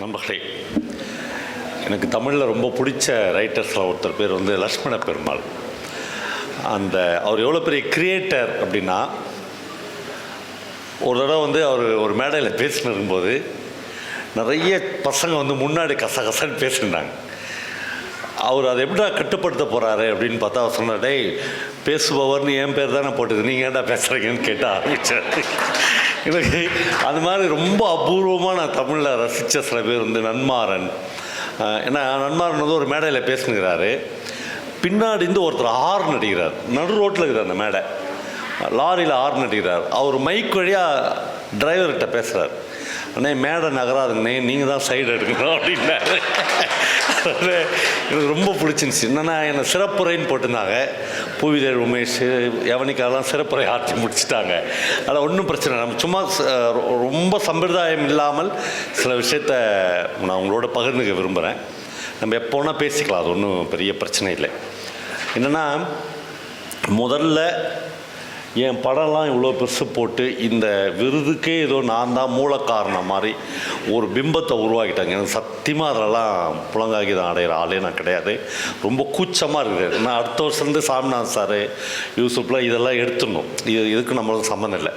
நண்பர்களே, எனக்கு தமிழில் ரொம்ப பிடிச்ச ரைட்டர்ஸில் ஒருத்தர் பேர் வந்து லக்ஷ்மண பெருமாள். அவர் எவ்வளோ பெரிய கிரியேட்டர் அப்படின்னா, ஒரு தடவை வந்து அவர் ஒரு மேடையில் பேசின்னு இருக்கும்போது நிறைய பசங்க வந்து முன்னாடி கசகசன்னு பேசியிருந்தாங்க. அவர் அதை எப்படிடா கட்டுப்படுத்த போகிறாரு அப்படின்னு பார்த்தா அவர் சொன்னார், டேய் பேசுபவர்னு என் பேர் தானே போட்டுது, நீங்கள் ஏன்டா பேசுகிறீங்கன்னு கேட்ட ஆரம்பித்தார். எனக்கு அது மாதிரி ரொம்ப அபூர்வமாக நான் தமிழில் ரசித்த சில பேர் வந்து நன்மாறன். ஏன்னா நன்மாறன் வந்து ஒரு மேடையில் பேசுனுங்கிறாரு, பின்னாடி இருந்து ஒருத்தர் ஹார்ன் அடிக்கிறார், நடு ரோட்டில் இருக்கிற அந்த மேடை, லாரியில் ஹார்ன் அடிக்கிறார். அவர் மைக் வழியாக டிரைவர்கிட்ட பேசுகிறார், அண்ணே மேடை நகராதுங்கண்ணே, நீங்கள் தான் சைடு எடுக்கணும் அப்படின்னாரு. எனக்கு ரொம்ப பிடிச்சிருந்துச்சு. என்னென்னா என்னை சிறப்புரைன்னு போட்டிருந்தாங்க. பூவிதழ் உமேஷ், யவனிக்காலாம் சிறப்புரை ஆற்றி முடிச்சுட்டாங்க. அதில் ஒன்றும் பிரச்சனை இல்லை. நம்ம சும்மா ரொம்ப சம்பிரதாயம் இல்லாமல் சில விஷயத்த நான் உங்களோட பகிர்ந்துக்க விரும்புகிறேன். நம்ம எப்போனா பேசிக்கலாம், அது ஒன்றும் பெரிய பிரச்சனை இல்லை. என்னென்னா, முதல்ல என் படம்லாம் இவ்வளோ பெருசு போட்டு இந்த விருதுக்கே ஏதோ நான் தான் மூல காரணம் மாதிரி ஒரு பிம்பத்தை உருவாக்கிட்டாங்க. எனக்கு சத்தியமாக அதெல்லாம் புலங்காகி தான் அடையிற ஆளே நான் கிடையாது. ரொம்ப கூச்சமாக இருக்குது. நான் அடுத்த வருஷத்துலேருந்து சாமிநாத் சார், யூசுப்லாம் இதெல்லாம் எடுத்துடணும். இதுக்கு நம்மளுக்கு சம்மந்தம் இல்லை.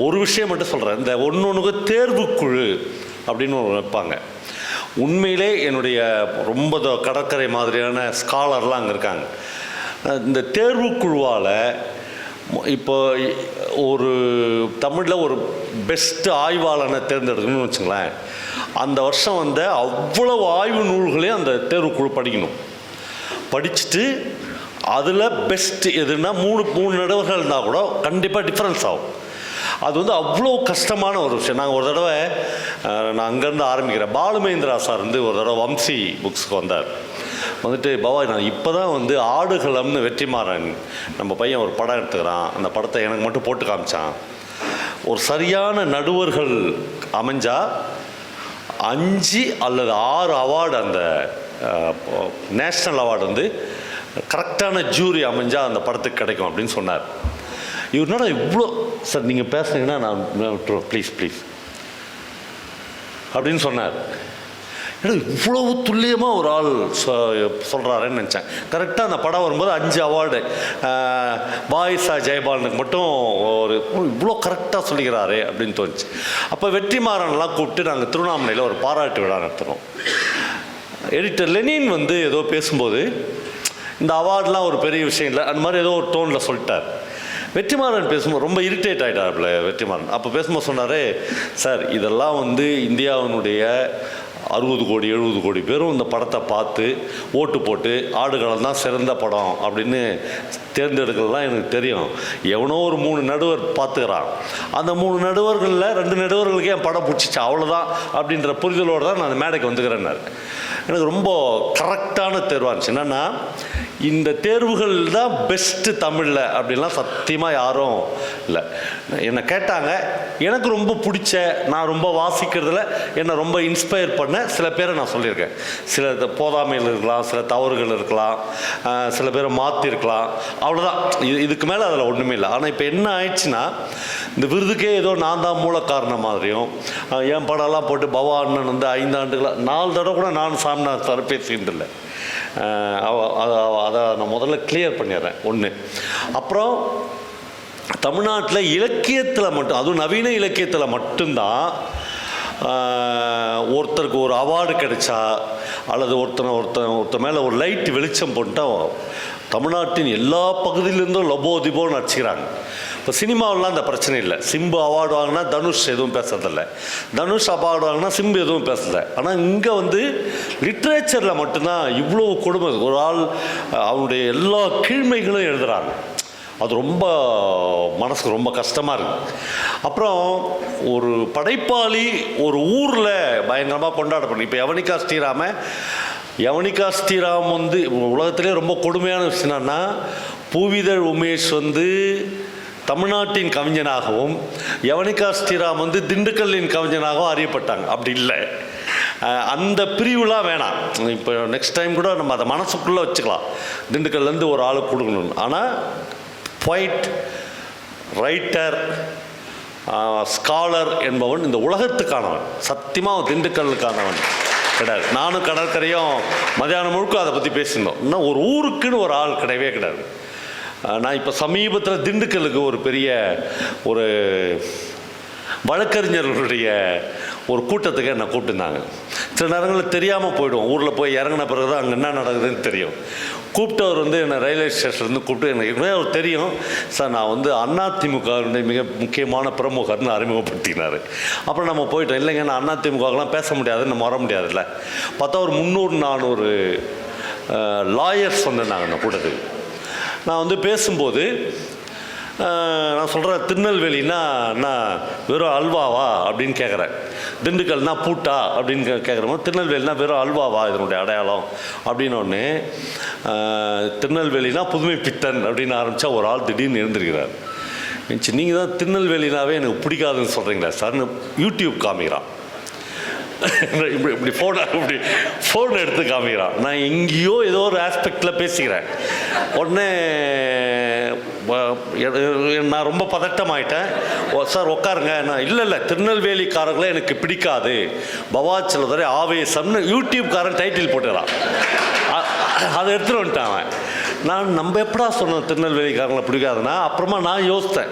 ஒரு விஷயம் மட்டும் சொல்கிறேன், இந்த ஒன்றுக்கு தேர்வுக்குழு அப்படின்னு ஒன்று வைப்பாங்க. உண்மையிலே என்னுடைய ரொம்ப கடற்கரை மாதிரியான ஸ்காலர்லாம் அங்கே இருக்காங்க. இந்த தேர்வுக்குழுவால் இப்போ ஒரு தமிழில் ஒரு பெஸ்ட்டு ஆய்வாளனை தேர்ந்தெடுக்கணும்னு வச்சுங்களேன், அந்த வருஷம் வந்து அவ்வளவு ஆய்வு நூல்களையும் அந்த தேர்வுக்குழு படிக்கணும். படிச்சுட்டு அதில் பெஸ்ட்டு எதுனா மூணு நடுவர்கள் இருந்தால் கூட கண்டிப்பாக டிஃப்ரென்ஸ் ஆகும். அது வந்து அவ்வளோ கஷ்டமான ஒரு விஷயம். நாங்கள் ஒரு தடவை, நான் அங்கேருந்து ஆரம்பிக்கிறேன், பாலுமேந்திரா சார் வந்து ஒரு தடவை வம்சி புக்ஸுக்கு வந்தார். வந்துட்டு, பாபா நான் இப்போ தான் வந்து ஆடுகளம்னு வெற்றிமாறன் நம்ம பையன் ஒரு படம் எடுத்துக்கிறான், அந்த படத்தை எனக்கு மட்டும் போட்டு காமிச்சான். ஒரு சரியான நடுவர்கள் அமைஞ்சா 5 அல்லது 6 அவார்டு, அந்த நேஷ்னல் அவார்டு வந்து கரெக்டான ஜூரி அமைஞ்சால் அந்த படத்துக்கு கிடைக்கும் அப்படின்னு சொன்னார். இவர்னா இவ்வளோ, சார் நீங்கள் பேசுனீங்கன்னா நான் விட்டுருவோம், ப்ளீஸ் அப்படின்னு சொன்னார். இவ்வளவு துல்லியமாக ஒரு ஆள் சொல்கிறாருன்னு நினச்சேன். கரெக்டாக அந்த படம் வரும்போது 5 அவார்டு பாய்ஸா ஜெயபாலனுக்கு மட்டும் ஒரு இவ்வளோ கரெக்டாக சொல்லிக்கிறாரு அப்படின்னு தோணுச்சு. அப்போ வெற்றிமாறன்லாம் கூப்பிட்டு நாங்கள் திருவண்ணாமலையில் ஒரு பாராட்டு விழா நடத்தினோம். எடிட்டர் லெனின் வந்து ஏதோ பேசும்போது, இந்த அவார்டெலாம் ஒரு பெரிய விஷயம் இல்லை, அந்த மாதிரி ஏதோ ஒரு டோனில் சொல்லிட்டார். வெற்றிமாறன் பேசும்போது ரொம்ப இரிட்டேட் ஆகிட்டார்ல வெற்றிமாறன். அப்போ பேசும்போது சொன்னார், சார் இதெல்லாம் வந்து இந்தியாவினுடைய 60 கோடி 70 கோடி பேரும் இந்த படத்தை பார்த்து ஓட்டு போட்டு ஆடுகளம் தான் சிறந்த படம் அப்படின்னு தேர்ந்தெடுக்கிறதுலாம் எனக்கு தெரியும். எவனோ ஒரு 3 நடுவர் பார்த்துக்கிறான், அந்த 3 நடுவர்களில் 2 நடுவர்களுக்கு என் படம் பிடிச்சிச்சு, அவ்வளோதான் அப்படின்ற புரிதலோடு தான் நான் அந்த மேடைக்கு வந்துக்கிறேன்னாரு. எனக்கு ரொம்ப கரெக்டான தேர்வாக இருந்துச்சு. என்னென்னா, இந்த தேர்வுகள் தான் பெஸ்ட்டு தமிழில் அப்படின்லாம் சத்தியமாக யாரும் இல்லை. என்னை கேட்டாங்க, எனக்கு ரொம்ப பிடிச்ச, நான் ரொம்ப வாசிக்கிறதுல என்னை ரொம்ப இன்ஸ்பயர் பண்ண சில பேரை நான் சொல்லியிருக்கேன். சில போதாமையில் இருக்கலாம், சில தவறுகள் இருக்கலாம், சில பேரை மாற்றிருக்கலாம், அவ்வளோதான். இதுக்கு மேலே அதில் ஒன்றுமே இல்லை. ஆனால் இப்போ என்ன ஆயிடுச்சுன்னா, இந்த விருதுக்கே ஏதோ நான் தான் மூல காரணம் மாதிரியும், என் படம்லாம் போட்டு பவா அண்ணன் வந்து 5 ஆண்டுகளாக 4 தடவை கூட நான் சாமிநாத் சார் பேசிக்கிட்டு இல்லை. அதை நான் முதல்ல கிளியர் பண்ணிடுறேன். ஒன்று. அப்புறம் தமிழ்நாட்டில் இலக்கியத்தில் மட்டும், அதுவும் நவீன இலக்கியத்தில் மட்டும்தான் ஒருத்தருக்கு ஒரு அவார்டு கிடைச்சா, அல்லது ஒருத்தர் மேலே ஒரு லைட் வெளிச்சம் போட்டால் தமிழ்நாட்டின் எல்லா பகுதியிலேருந்தும் லபோதிபோன்னு அடிச்சுக்கிறாங்க. இப்போ சினிமாவெலாம் அந்த பிரச்சனை இல்லை. சிம்பு அவார்டு வாங்கினா தனுஷ் எதுவும் பேசுறதில்ல, தனுஷ் அவார்டு வாங்கினா சிம்பு எதுவும் பேசுறதில்ல. ஆனால் இங்கே வந்து லிட்ரேச்சரில் மட்டும்தான் இவ்வளோ கொடுமை. ஒரு ஆள் அவனுடைய எல்லா கீழ்மைகளும் எழுதுகிறாங்க. அது ரொம்ப மனசுக்கு ரொம்ப கஷ்டமாக இருக்குது. அப்புறம் ஒரு படைப்பாளி ஒரு ஊரில் பயங்கரமாக கொண்டாடப்படும். இப்போ யவனிகா ஸ்ரீராம் வந்து உலகத்திலே ரொம்ப கொடுமையான விஷயம் என்னன்னா, பூவிதழ் உமேஷ் வந்து தமிழ்நாட்டின் கவிஞனாகவும் யவனிகா ஸ்ரீராம் வந்து திண்டுக்கல்லின் கவிஞனாகவும் அறியப்பட்டாங்க. அப்படி இல்லை, அந்த பிரிவுலாம் வேணாம். இப்போ நெக்ஸ்ட் டைம் கூட நம்ம அதை மனசுக்குள்ளே வச்சுக்கலாம், திண்டுக்கல்லேருந்து ஒரு ஆளுக்கு கொடுக்கணும்னு. ஆனால் போய்ட், ரைட்டர், ஸ்காலர் என்பவன் இந்த உலகத்துக்கானவன், சத்தியமாக திண்டுக்கல்லுக்கானவன். கிடையாது. நானும் கடற்கரையும் மதியானம் முழுக்க அதை பற்றி பேசியிருந்தோம். இன்னும் ஒரு ஊருக்குன்னு ஒரு ஆள் கிடையவே கிடையாது. நான் இப்போ சமீபத்தில் திண்டுக்கலுக்கு ஒரு பெரிய ஒரு வழக்கறிஞர்களுடைய ஒரு கூட்டத்துக்கு என்னை கூப்பிட்டுருந்தாங்க. சில நேரங்களில் தெரியாமல் போய்டுவோம். ஊரில் போய் இறங்கின பிறகு தான் அங்கே என்ன நடக்குதுன்னு தெரியும். கூப்பிட்டவர் என்னை ரயில்வே ஸ்டேஷன்லேருந்து கூப்பிட்டு எனக்கு அவர் தெரியும் சார், நான் அதிமுகவுடைய மிக முக்கியமான பிரமுகர்னு அறிமுகப்படுத்தினார். அப்புறம் நம்ம போயிட்டோம். இல்லைங்க, நான் அதிமுகலாம் பேச முடியாது, நம்ம வர முடியாதுல்ல. பார்த்தா ஒரு 300-400 லாயர்ஸ் வந்திருந்தாங்க அந்த கூட்டத்துக்கு. நான் பேசும்போது நான் சொல்கிறேன், திருநெல்வேலின்னா என்ன வெறும் அல்வாவா அப்படின்னு கேட்குறேன். திண்டுக்கல்னா பூட்டா அப்படின்னு கேட்குறோம். திருநெல்வேலினா வெறும் அல்வாவா இதனுடைய அடையாளம் அப்படின்னோடனே, திருநெல்வேலினா புதுமை பித்தன் அப்படின்னு ஆரம்பித்தா ஒரு ஆள் திடீர்னு இருந்திருக்கிறார். நீங்கள் தான் திருநெல்வேலினாவே எனக்கு பிடிக்காதுன்னு சொல்கிறீங்களா சார்னு யூடியூப் காமிக்கிறான். இப்படி ஃபோன் எடுத்து காமிக்கிறான். நான் எங்கேயோ ஏதோ ஒரு ஆஸ்பெக்டில் பேசிக்கிறேன். உடனே நான் ரொம்ப பதட்டமாயிட்டேன். சார் உட்காருங்க. நான் இல்லை திருநெல்வேலிக்காரங்களே எனக்கு பிடிக்காது, பவாச்சலதுரை ஆவேசம்னு யூடியூப்காரன் டைட்டில் போட்டுறான். அதை எடுத்துகிட்டு வந்துட்டான் அவன். நம்ம எப்படா சொன்னோம் திருநெல்வேலிக்காரங்களை பிடிக்காதுன்னா? அப்புறமா நான் யோசித்தேன்,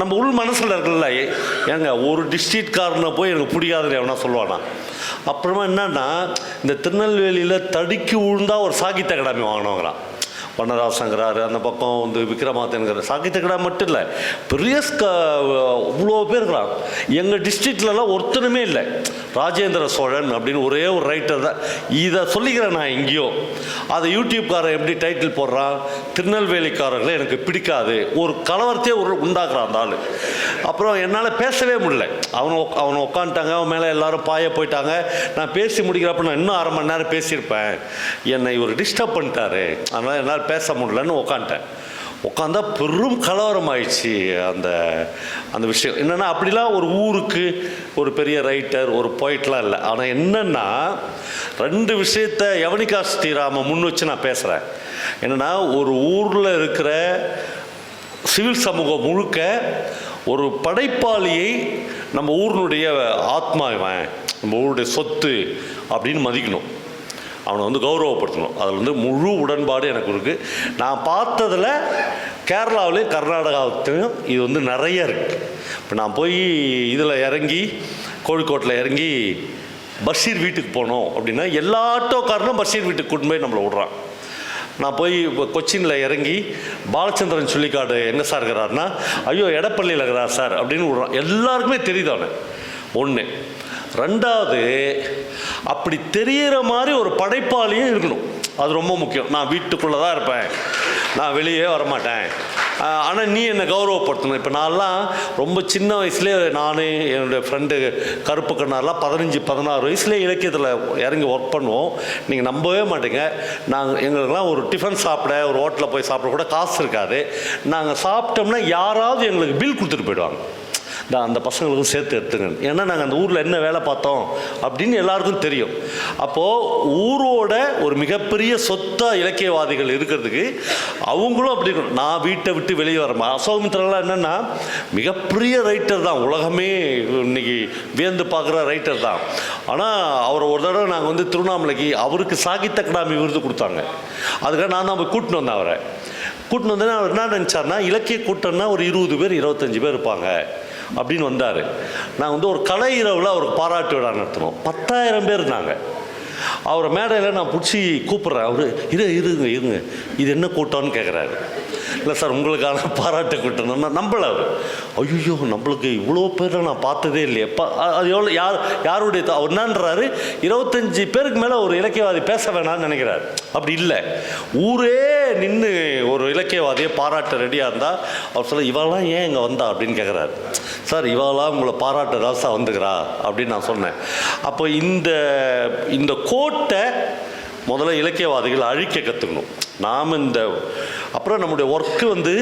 நம்ம உள் மனசில் இருக்குல்ல, ஏங்க ஒரு டிஸ்ட்ரிக்ட்காரனை போய் எனக்கு பிடிக்காதுன்னு எவனா சொல்லுவானா? அப்புறமா என்னன்னா, இந்த திருநெல்வேலியில் தடுக்கி விழுந்தா ஒரு சாகித்ய அகாடமி வாங்கினவங்களாம். வண்ணதாசங்கிறாரு, அந்த பக்கம் விக்ரமாதித்யன்கிற சாகித்ய அகாடமி மட்டும் இல்லை, பெரிய இவ்வளோ பேர் இருக்கிறான். எங்கள் டிஸ்ட்ரிக்ட்லலாம் ஒருத்தனுமே இல்லை. ராஜேந்திர சோழன் அப்படின்னு ஒரே ஒரு ரைட்டர் தான். இதை சொல்லிக்கிறேன் நான் எங்கேயோ. அதை யூடியூப்காரன் எப்படி டைட்டில் போடுறான், திருநெல்வேலிக்காரர்களை எனக்கு பிடிக்காது, ஒரு கலவரத்தையே உண்டாக்குறான் அந்த ஆள். அப்புறம் என்னால் பேசவே முடியல. அவனை உட்காந்துட்டாங்க, அவன் மேலே எல்லாரும் பாய போயிட்டாங்க. நான் பேசி முடிக்கிறப்ப நான் இன்னும் 1/2 மணி நேரம் பேசியிருப்பேன். என்னை இவர் டிஸ்டர்ப் பண்ணிட்டாரு, அதனால் என்னால் பேச முடியலன்னு உட்காந்துட்டேன். உட்காந்தா பெரும் கலவரம் ஆயிடுச்சு. அந்த விஷயம் என்னென்னா, அப்படிலாம் ஒரு ஊருக்கு ஒரு பெரிய ரைட்டர் ஒரு போய்ட்லாம் இல்லை. ஆனால் என்னென்னா, 2 விஷயத்தை யவனிகா ஸ்ரீராம முன் வச்சு நான் பேசுகிறேன். என்னென்னா, ஒரு ஊரில் இருக்கிற சிவில் சமூகம் முழுக்க ஒரு படைப்பாளியை நம்ம ஊரினுடைய ஆத்மாவன், நம்ம ஊருடைய சொத்து அப்படின்னு மதிக்கணும், அவனை கௌரவப்படுத்தணும். அதில் முழு உடன்பாடு எனக்கு இருக்குது. நான் பார்த்ததில் கேரளாவிலையும் கர்நாடகாவிலையும் இது நிறைய இருக்குது. இப்போ நான் போய் இதில் இறங்கி கோழிக்கோட்டில் இறங்கி பஷீர் வீட்டுக்கு போனோம் அப்படின்னா எல்லா ஆட்டோக்காரனும் பஷீர் வீட்டுக்கு கூட்டு போய் நம்மளை விட்றான். நான் போய் இப்போ கொச்சினில் இறங்கி பாலச்சந்திரன் சொல்லிக்காடு எங்கே சார் இருக்கிறாருன்னா, ஐயோ எடப்பள்ளியில் இருக்கிறார் சார் அப்படின்னு விட்றான். எல்லாருக்குமே தெரியுது அவனை. ஒன்று. 2வது, அப்படி தெரிகிற மாதிரி ஒரு படைப்பாளியும் இருக்கணும். அது ரொம்ப முக்கியம். நான் வீட்டுக்குள்ளே தான் இருப்பேன், நான் வெளியே வரமாட்டேன், ஆனால் நீ என்னை கௌரவப்படுத்தணும். இப்போ நான்லாம் ரொம்ப சின்ன வயசுலேயே, நான் என்னுடைய ஃப்ரெண்டு கருப்பு கண்ணாரெலாம் 15-16 வயசுலேயே இலக்கியத்தில் இறங்கி ஒர்க் பண்ணுவோம். நீங்கள் நம்பவே மாட்டீங்க. எங்களுக்கெல்லாம் ஒரு டிஃபன் சாப்பிட ஒரு ஹோட்டலில் போய் சாப்பிட கூட காசு இருக்காது. நாங்கள் சாப்பிட்டோம்னா யாராவது எங்களுக்கு பில் கொடுத்துட்டு போயிடுவாங்க. அந்த பசங்களுக்கும் சேர்த்து எடுத்துங்க, ஏன்னா நாங்கள் அந்த ஊரில் என்ன வேலை பார்த்தோம் அப்படின்னு எல்லாருக்கும் தெரியும். அப்போது ஊரோட ஒரு மிகப்பெரிய சொத்தாக இலக்கியவாதிகள் இருக்கிறதுக்கு அவங்களும் அப்படி இருக்கணும். நான் வீட்டை விட்டு வெளியே வரமா. அசோகமித்திரலாம் என்னென்னா மிகப்பெரிய ரைட்டர் தான், உலகமே இன்னைக்கு வியந்து பார்க்குற ரைட்டர் தான். ஆனால் அவரை ஒரு தடவை நாங்கள் திருவண்ணாமலைக்கு அவருக்கு சாகித்ய அகாடமி விருது கொடுத்தாங்க. அதுக்காக நான் தான் போய் கூட்டின்னு வந்தேன். அவரை கூட்டின்னு வந்தேன்னா அவர் என்ன நினச்சார்னா, இலக்கிய கூட்டம்னா ஒரு 20 பேர் 25 பேர் இருப்பாங்க அப்படின்னு வந்தார். நான் ஒரு கலை இரவில் அவருக்கு பாராட்டு விழா நடத்தினோம். 10,000 பேர் இருந்தாங்க. அவரை மேடையில் நான் பிடிச்சி கூப்பிட்றேன். அவர் இருங்க இது என்ன கூட்டம்னு கேட்குறாரு. இல்லை சார், உங்களுக்கான பாராட்டு கூட்டம்னா நம்பலை அவர். ஐயோ, நம்மளுக்கு இவ்வளோ பேரை நான் பார்த்ததே இல்லையே. அது எவ்வளோ யாருடைய அவர் என்னன்றாரு, 25 பேருக்கு மேலே ஒரு இலக்கியவாதி பேச வேணான்னு நினைக்கிறார். அப்படி இல்லை, ஊரே நின்று ஒரு இலக்கியவாதியை பாராட்ட ரெடியாக இருந்தால் அவர் சொல்ல, இவெல்லாம் ஏன் இங்கே வந்தா அப்படின்னு கேட்குறாரு. சார், இவெல்லாம் உங்களை பாராட்ட ராசா வந்துக்கிறா அப்படின்னு நான் சொன்னேன். அப்போ இந்த கோட்டை முதல்ல இலக்கியவாதிகள் அழிக்க கற்றுக்கணும். நாம் அப்புறம் நம்முடைய ஒர்க்கு அது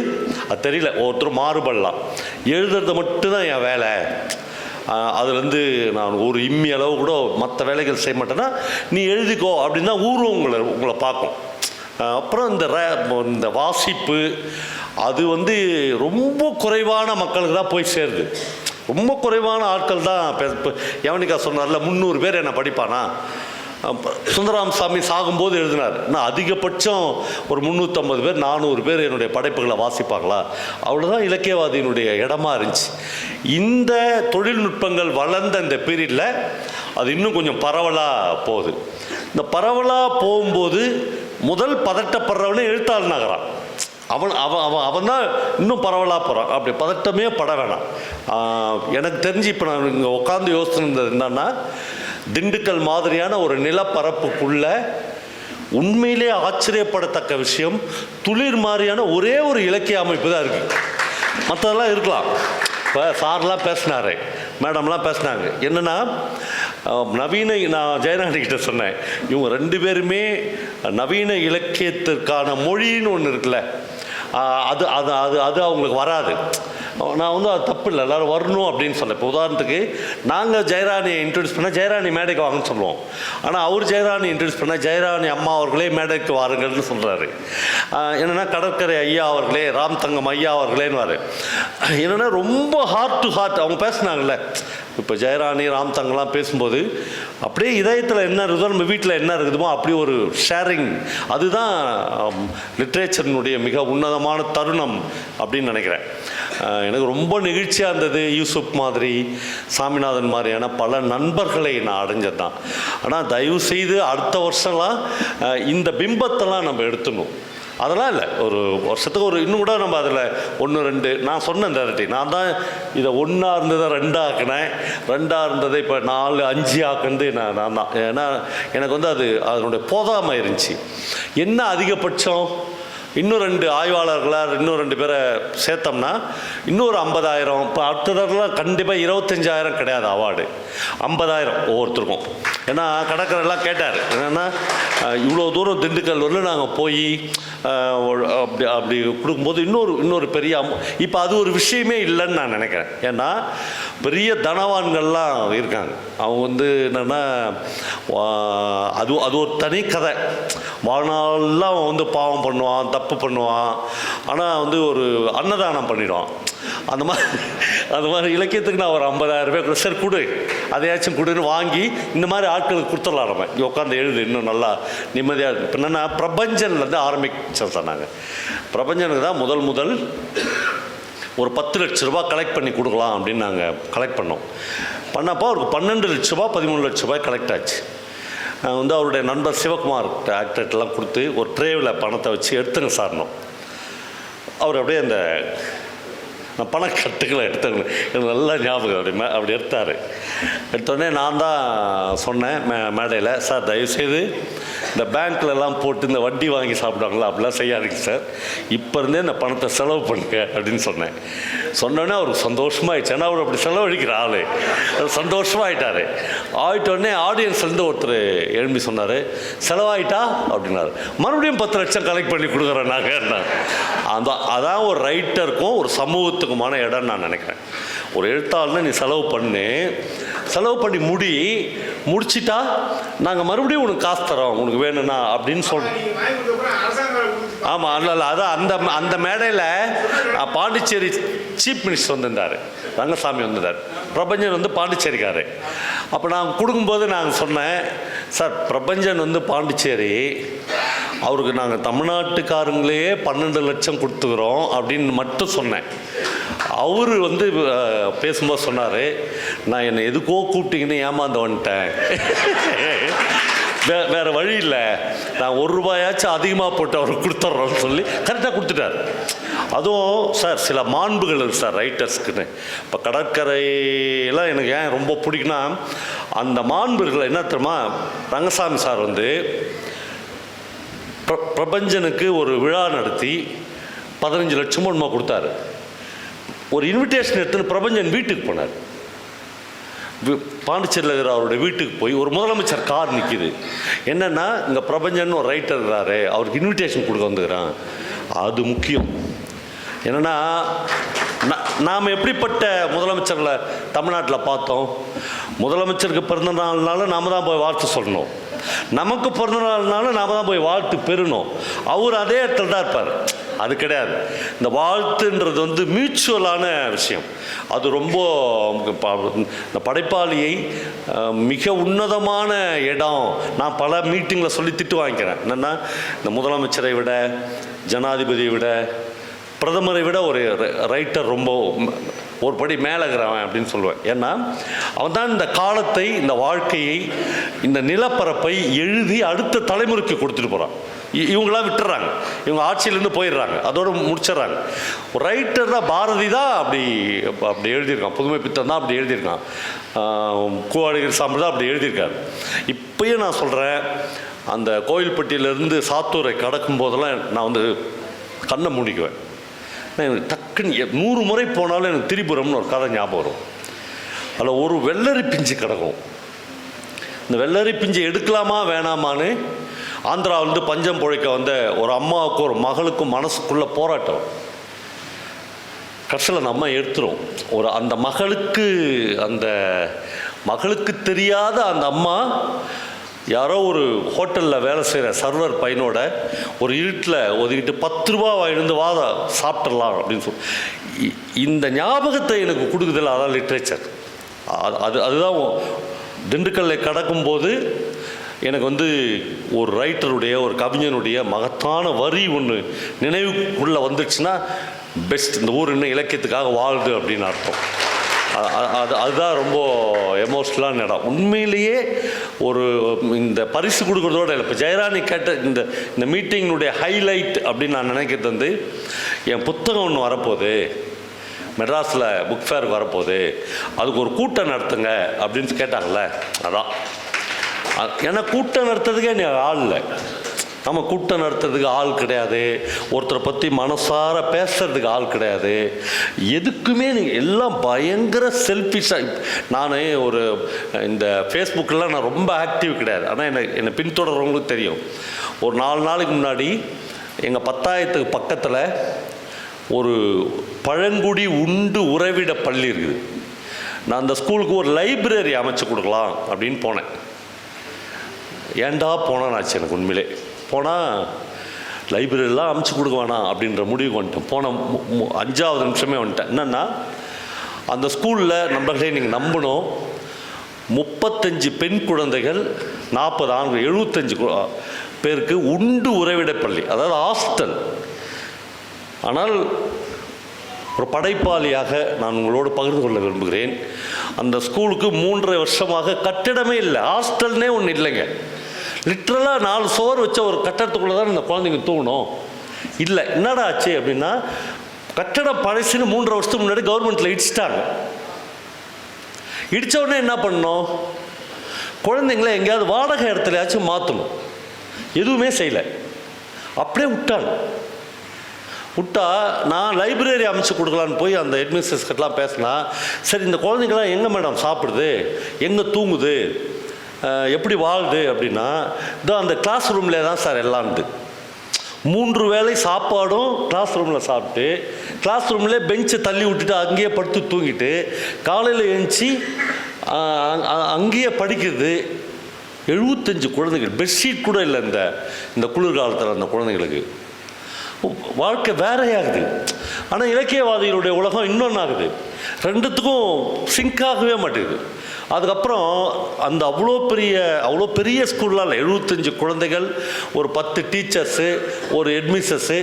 தெரியல, ஒருத்தர் மாறுபடலாம். எழுதுறது மட்டும்தான் என் வேலை, அதுலேருந்து நான் ஒரு இம்மி அளவு கூட மற்ற வேலைகள் செய்ய மாட்டேன்னா நீ எழுதிக்கோ அப்படின்னா ஊரும் உங்களை பார்க்கும். அப்புறம் இந்த வாசிப்பு அது ரொம்ப குறைவான மக்களுக்கு தான் போய் சேருது. ரொம்ப குறைவான ஆட்கள் தான். யவனிகா சொன்னார்ல, 300 பேர் என்ன படிப்பானா, சுந்தரராமசாமி சாகும்போது எழுதினார், நான் அதிகபட்சம் ஒரு 350 பேர் 400 பேர் என்னுடைய படைப்புகளை வாசிப்பாங்களா, அவ்வளோதான் இலக்கியவாதியினுடைய இடமா இருந்துச்சு. இந்த தொழில்நுட்பங்கள் வளர்ந்த இந்த பீரியடில் அது இன்னும் கொஞ்சம் பரவலாக போகுது. இந்த பரவலாக போகும்போது முதல் பதட்டப்படுறவனே எழுத்தாளனாகிறான். அவன் அவன் அவன் அவன் தான் இன்னும் பரவலாக போகிறான். அப்படி பதட்டமே பட வேணாம். எனக்கு தெரிஞ்சு இப்போ நான் இங்கே உட்காந்து யோசிச்சுருந்தது என்னன்னா, திண்டுக்கல் மாதிரியான ஒரு நிலப்பரப்புக்குள்ள உண்மையிலே ஆச்சரியப்படத்தக்க விஷயம் துளிர் மாதிரியான ஒரே ஒரு இலக்கிய அமைப்பு தான் இருக்குது. மற்றதெல்லாம் இருக்கலாம். இப்போ சார்லாம் பேசினார், மேடம்லாம் பேசினாங்க. என்னென்னா நவீன, நான் ஜெயராணிக்கிட்ட சொன்னேன், இவங்க 2 பேருமே நவீன இலக்கியத்திற்கான மொழின்னு ஒன்று இருக்குல்ல, அது அது அது அது அவங்களுக்கு வராது. நான் வந்து அது தப்பு இல்லை, எல்லோரும் வரணும் அப்படின்னு சொன்னேன். இப்போ உதாரணத்துக்கு நாங்கள் ஜெயராணியை இன்ட்ரடியூஸ் பண்ணால் ஜெயராணி மேடைக்கு வாங்கன்னு சொல்லுவோம். ஆனால் அவர் ஜெயராணி இன்ட்ரடியூஸ் பண்ணால் ஜெயராணி அம்மா அவர்களே மேடைக்கு வாருங்கள்னு சொல்கிறாரு. என்னென்னா கடற்கரை ஐயா அவர்களே, ராம் தங்கம் ஐயா அவர்களேன்னு என்னென்னா ரொம்ப ஹார்ட் டு ஹார்ட் அவங்க பேசுனாங்கல்ல. இப்போ ஜெயராணி ராம் தங்கம்லாம் பேசும்போது அப்படியே இதயத்தில் என்ன இருக்குதோ, நம்ம வீட்டில் என்ன இருக்குதுமோ அப்படி ஒரு ஷேரிங். அதுதான் லிட்ரேச்சரினுடைய மிக உன்னதமான தருணம் அப்படின்னு நினைக்கிறேன். எனக்கு ரொம்ப நெகிழ்ச்சியாக இருந்தது. யூசுப் மாதிரி, சாமிநாதன் மாதிரியான பல நண்பர்களை நான் அடைஞ்சது தான். ஆனால் தயவுசெய்து அடுத்த வருஷம்லாம் இந்த பிம்பத்தெல்லாம் நம்ம எடுத்துடணும். அதெல்லாம் இல்லை, ஒரு வருஷத்துக்கு ஒரு இன்னும் கூட நம்ம அதில் 1 2 நான் சொன்னேன் டேரக்டி. நான் தான் இதை 1 இருந்ததை 2 ஆக்கினேன், 2 இருந்ததை இப்போ 4 5 ஆக்குனது நான் தான். ஏன்னா எனக்கு வந்து அது அதனுடைய போதாமல் இருந்துச்சு. என்ன அதிகபட்சம் இன்னும் 2 ஆய்வாளர்களாக இன்னும் 2 பேரை சேர்த்தோம்னா இன்னொரு 50,000. இப்போ அடுத்ததெல்லாம் கண்டிப்பாக 25,000 கிடையாது அவார்டு, 50,000 ஒவ்வொருத்தருக்கும். ஏன்னா கடற்கரைலாம் கேட்டார், என்னென்னா இவ்வளோ தூரம் திண்டுக்கல் வரல நாங்கள் போய் அப்படி அப்படி கொடுக்கும்போது இன்னொரு பெரிய இப்போ அது ஒரு விஷயமே இல்லைன்னு நான் நினைக்கிறேன். ஏன்னா பெரிய தனவான்கள்லாம் இருக்காங்க. அவங்க வந்து என்னென்னா அது ஒரு தனி கதை. வாழ்நாளெல்லாம் அவன் வந்து பாவம் பண்ணுவான், தப்பு பண்ணுவான், ஆனால் வந்து ஒரு அன்னதானம் பண்ணிடுவான். அந்த மாதிரி இலக்கியத்துக்கு நான் ஒரு 50,000 ரூபாய் சரி கொடு, அதையாச்சும் கொடுன்னு வாங்கி இந்த மாதிரி ஆட்களுக்கு கொடுத்துடலாம். நம்ம இங்கே உட்காந்து எழுது, இன்னும் நல்லா நிம்மதியாக இருக்குது. இப்போ என்னென்னா பிரபஞ்சன்லேருந்து ஆரம்பிச்சோம் சொன்னாங்க. பிரபஞ்சனுக்கு தான் முதல் ஒரு 10 லட்ச ரூபா கலெக்ட் பண்ணி கொடுக்கலாம் அப்படின்னு நாங்கள் கலெக்ட் பண்ணப்போ அவருக்கு 12 லட்ச ரூபா 13 லட்ச ரூபாய் கலெக்ட் ஆச்சு. நாங்கள் வந்து அவருடைய நண்பர் சிவகுமார் ஆக்டர்ட்டெலாம் கொடுத்து ஒரு ட்ரேவில் பணத்தை வச்சு எடுத்துங்க சார்னோம். அவர் அப்படியே அந்த பணக்கட்டுகளை எடுத்தாங்க, எனக்கு நல்லா ஞாபகம். அப்படி எடுத்தார். எடுத்தோடனே நான் தான் சொன்னேன் மேடையில், சார் தயவுசெய்து இந்த பேங்க்லலாம் போட்டு இந்த வட்டி வாங்கி சாப்பிடுவாங்களா அப்படிலாம் செய்யாதீங்க சார், இப்போ இருந்தே இந்த பணத்தை செலவு பண்ணுங்க அப்படின்னு சொன்னோடனே அவருக்கு சந்தோஷமாகிடுச்சு. ஏன்னா அவர் அப்படி செலவழிக்கிற ஆள், சந்தோஷமாகிட்டார். ஆகிட்டோடனே ஆடியன்ஸ்லேருந்து ஒருத்தர் எழும்பி சொன்னார், செலவாயிட்டா அப்படின்னாரு. மறுபடியும் 10 லட்சம் கலெக்ட் பண்ணி கொடுக்குறேன் நாங்கள். அதான் ஒரு ரைட்டருக்கும் ஒரு சமூகத்துக்குமான இடம் நான் நினைக்கிறேன். ஒரு எழுத்தாளர்னு நீ செலவு பண்ணி முடிச்சிட்டா நாங்கள் மறுபடியும் உனக்கு காசு தரோம், உனக்கு வேணும்னா அப்படின்னு ஆமாம். இல்லை அதான் அந்த மேடையில் பாண்டிச்சேரி சீஃப் மினிஸ்டர் வந்திருந்தார், ரங்கசாமி வந்திருந்தார், பிரபஞ்சன் வந்து பாண்டிச்சேரிக்காரு. அப்போ நான் கொடுக்கும்போது நாங்கள் சொன்னேன், சார் பிரபஞ்சன் வந்து பாண்டிச்சேரி, அவருக்கு நாங்கள் தமிழ்நாட்டுக்காரங்களே 12 லட்சம் கொடுத்துக்கிறோம் அப்படின்னு மட்டும் சொன்னேன். அவர் வந்து பேசும்போது சொன்னார், நான் என்னை எதுக்கோ கூப்பிட்டீங்கன்னு ஏமாந்து வந்துட்டேன், வேறு வழி இல்லை, நான் 1 ரூபாயாச்சும் அதிகமாக போட்டு அவருக்கு கொடுத்துட்றோன்னு சொல்லி கரெக்டாக கொடுத்துட்டார். அதுவும் சார் சில மாண்புகள் இருக்குது சார் ரைட்டர்ஸ்க்குன்னு. இப்போ கடற்கரையெல்லாம் எனக்கு ஏன் ரொம்ப பிடிக்குன்னா, அந்த மாண்புகள் என்ன தெரியுமா, ரங்கசாமி சார் வந்து பிரபஞ்சனுக்கு ஒரு விழா நடத்தி 15 லட்சமோ என்னமோ கொடுத்தாரு. ஒரு இன்விடேஷன் எடுத்துன்னு பிரபஞ்சன் வீட்டுக்கு போனார். பாண்டிச்சேரியில் இருக்கிற அவருடைய வீட்டுக்கு போய் ஒரு முதலமைச்சர் கார் நிற்கிது. என்னென்னா இங்கே பிரபஞ்சன் ஒரு ரைட்டர் இருக்கிறாரு, அவருக்கு இன்விடேஷன் கொடுக்க வந்துக்கிறான். அது முக்கியம். என்னென்னா நாம் எப்படிப்பட்ட முதலமைச்சர்களை தமிழ்நாட்டில் பார்த்தோம். முதலமைச்சருக்கு பிறந்த நாள்னால நாம் தான் போய் வாழ்த்து சொல்லணும், நமக்கு பிறந்த நாள்னால நாம் தான் போய் வாழ்த்து பெறணும். அவர் அதே இடத்துல தான் இருப்பார். அது கிடையாது. இந்த வாழ்த்துன்றது வந்து மியூச்சுவலான விஷயம். அது ரொம்ப இந்த படைப்பாளியை மிக உன்னதமான இடம். நான் பல மீட்டிங்கில் சொல்லி திட்டு வாங்கிக்கிறேன். என்னென்னா, இந்த முதலமைச்சரை விட, ஜனாதிபதியை விட, பிரதமரை விட ஒரு ரைட்டர் ரொம்ப ஒரு படி மேலகிறவன் அப்படின்னு சொல்லுவேன். ஏன்னா அவன் தான் இந்த காலத்தை, இந்த வாழ்க்கையை, இந்த நிலப்பரப்பை எழுதி அடுத்த தலைமுறைக்கு கொடுத்துட்டு போகிறான். இவங்களாம் விட்டுறாங்க, இவங்க ஆட்சியிலேருந்து போயிடுறாங்க, அதோடு முடிச்சிடறாங்க. ஒரு ரைட்டர் தான் பாரதி தான் அப்படி எழுதியிருக்கான். புதுமை பித்தன் தான் அப்படி எழுதியிருக்கான். கூவாடிகர் சாம்பல் தான் அப்படி எழுதியிருக்காரு. இப்பயும் நான் சொல்கிறேன், அந்த கோயில்பட்டியிலேருந்து சாத்தூரை கடக்கும் போதெல்லாம் நான் வந்து கண்ணை மூடிக்குவேன். எனக்கு டக்குன்னு 100 முறை போனாலும் எனக்கு திரிபுரம்னு ஒரு கதை ஞாபகம் வரும். அதில் ஒரு வெள்ளரி பிஞ்சு கிடக்கும். இந்த வெள்ளரி பிஞ்சு எடுக்கலாமா வேணாமான்னு ஆந்திராவிலேருந்து பஞ்சம் பிழைக்க வந்த ஒரு அம்மாவுக்கும் ஒரு மகளுக்கும் மனசுக்குள்ளே போராட்டம். கடைசியில் அந்த அம்மா எடுத்துரும். அந்த மகளுக்கு தெரியாத அந்த அம்மா யாரோ ஒரு ஹோட்டலில் வேலை செய்கிற சர்வர் பையனோட ஒரு இருட்டில் ஒதுக்கிட்டு 10 ரூபா வாங்கிட்டு வாதா சாப்பிட்றலாம் அப்படின்னு சொல்லி இந்த ஞாபகத்தை எனக்கு கொடுக்குதில்ல. அதான் லிட்ரேச்சர். அதுதான் திண்டுக்கல்லை கடக்கும்போது எனக்கு வந்து ஒரு ரைட்டருடைய, ஒரு கவிஞனுடைய மகத்தான வரி ஒன்று நினைவுக்குள்ளே வந்துடுச்சுன்னா பெஸ்ட், இந்த ஊர் இன்னும் இலக்கியத்துக்காக வாழுது அப்படின்னு அர்த்தம். அதுதான் ரொம்ப எமோஷ்னலான இடம். உண்மையிலேயே இந்த பரிசு கொடுக்குறதோட இல்லை. இப்போ ஜெயராணி கேட்ட இந்த மீட்டிங்கினுடைய ஹைலைட் அப்படின்னு நான் நினைக்கிறது வந்து, என் புத்தகம் ஒன்று வரப்போகுது, மெட்ராஸில் புக் ஃபேருக்கு வரப்போகுது, அதுக்கு ஒரு கூட்டம் நடத்துங்க அப்படின்னு கேட்டாங்கல்ல. அதான் ஏன்னா கூட்டம் நடத்துறதுக்கே நீ ஆள் இல்லை. நம்ம கூட்டம் நடத்துறதுக்கு ஆள் கிடையாது, ஒருத்தரை பற்றி மனசார பேசுறதுக்கு ஆள் கிடையாது, எதுக்குமே நீங்கள் எல்லாம் பயங்கர செல்ஃபிஷாக. நான் இந்த ஃபேஸ்புக்கெலாம் நான் ரொம்ப ஆக்டிவ் கிடையாது. ஆனால் என்னை பின்தொடர்றவங்களுக்கு தெரியும். ஒரு 4 நாளைக்கு முன்னாடி எங்கள் பத்தாயத்துக்கு பக்கத்தில் ஒரு பழங்குடி உறைவிட பள்ளி இருக்குது. நான் அந்த ஸ்கூலுக்கு ஒரு லைப்ரரி அமைச்சு கொடுக்கலாம் அப்படின்னு போனேன். ஏண்டா போனான்னு ஆச்சு எனக்கு. உண்மையிலே போனால் லைப்ரரியெலாம் அமைச்சு கொடுக்க வேணாம் அப்படின்ற முடிவுக்கு வந்துட்டேன். போன 5வது நிமிஷமே வந்துட்டேன். என்னென்னா, அந்த ஸ்கூலில் நண்பர்களே நீங்கள் நம்பணும், 35 பெண் குழந்தைகள், 40 ஆண்கள், 75 பேருக்கு உறைவிட பள்ளி, அதாவது ஹாஸ்டல். ஆனால் ஒரு படைப்பாளியாக நான் உங்களோடு பகிர்ந்து கொள்ள விரும்புகிறேன். அந்த ஸ்கூலுக்கு 3.5 வருஷமாக கட்டிடமே இல்லை, ஹாஸ்டல்னே ஒன்று இல்லைங்க. லிட்ரலாக 4 சுவர் வச்ச ஒரு கட்டடத்துக்குள்ளே தான் இந்த குழந்தைங்க தூங்கணும். இல்லை, என்னடா ஆச்சு அப்படின்னா, கட்டடம் பழசுன்னு 3.5 வருஷத்துக்கு முன்னாடி கவர்மெண்ட்டில் இடிச்சிட்டாங்க. இடித்த உடனே என்ன பண்ணணும், குழந்தைங்கள எங்கேயாவது வாடகை இடத்துலையாச்சும் மாற்றணும். எதுவுமே செய்யலை, அப்படியே விட்டா நான் லைப்ரரி அமைச்சு கொடுக்கலான்னு போய் அந்த ஹெட்மிஸ்ட்ரஸ்கிட்டலாம் பேசினா, சரி இந்த குழந்தைங்களாம் எங்கே மேடம் சாப்பிடுது, எங்கே தூங்குது, எப்படி வாழுது அப்படின்னா, இதோ அந்த கிளாஸ் ரூம்லேயே தான் சார் எல்லாம்து. 3 வேளை சாப்பாடும் கிளாஸ் ரூமில் சாப்பிட்டு, கிளாஸ் ரூம்லேயே பெஞ்சை தள்ளி விட்டுட்டு அங்கேயே படுத்து தூங்கிட்டு, காலையில் எழுந்துச்சி அங்கேயே படிக்கிறது. 75 குழந்தைகள், பெட்ஷீட் கூட இல்லை இந்த குளிர்காலத்தில் அந்த குழந்தைங்களுக்கு. வாழ்க்கை வேறையாகுது. ஆனால் இலக்கியவாதிகளுடைய உலகம் இன்னொன்று ஆகுது. ரெண்டுத்துக்கும் சிங்க் ஆகவே மாட்டேங்குது. அதுக்கப்புறம் அந்த அவ்வளோ பெரிய ஸ்கூல்லாம் இல்லை, 75 குழந்தைகள், ஒரு 10 டீச்சர்ஸு, ஒரு ஹெட்மிஸ்ட்ரஸ்ஸு,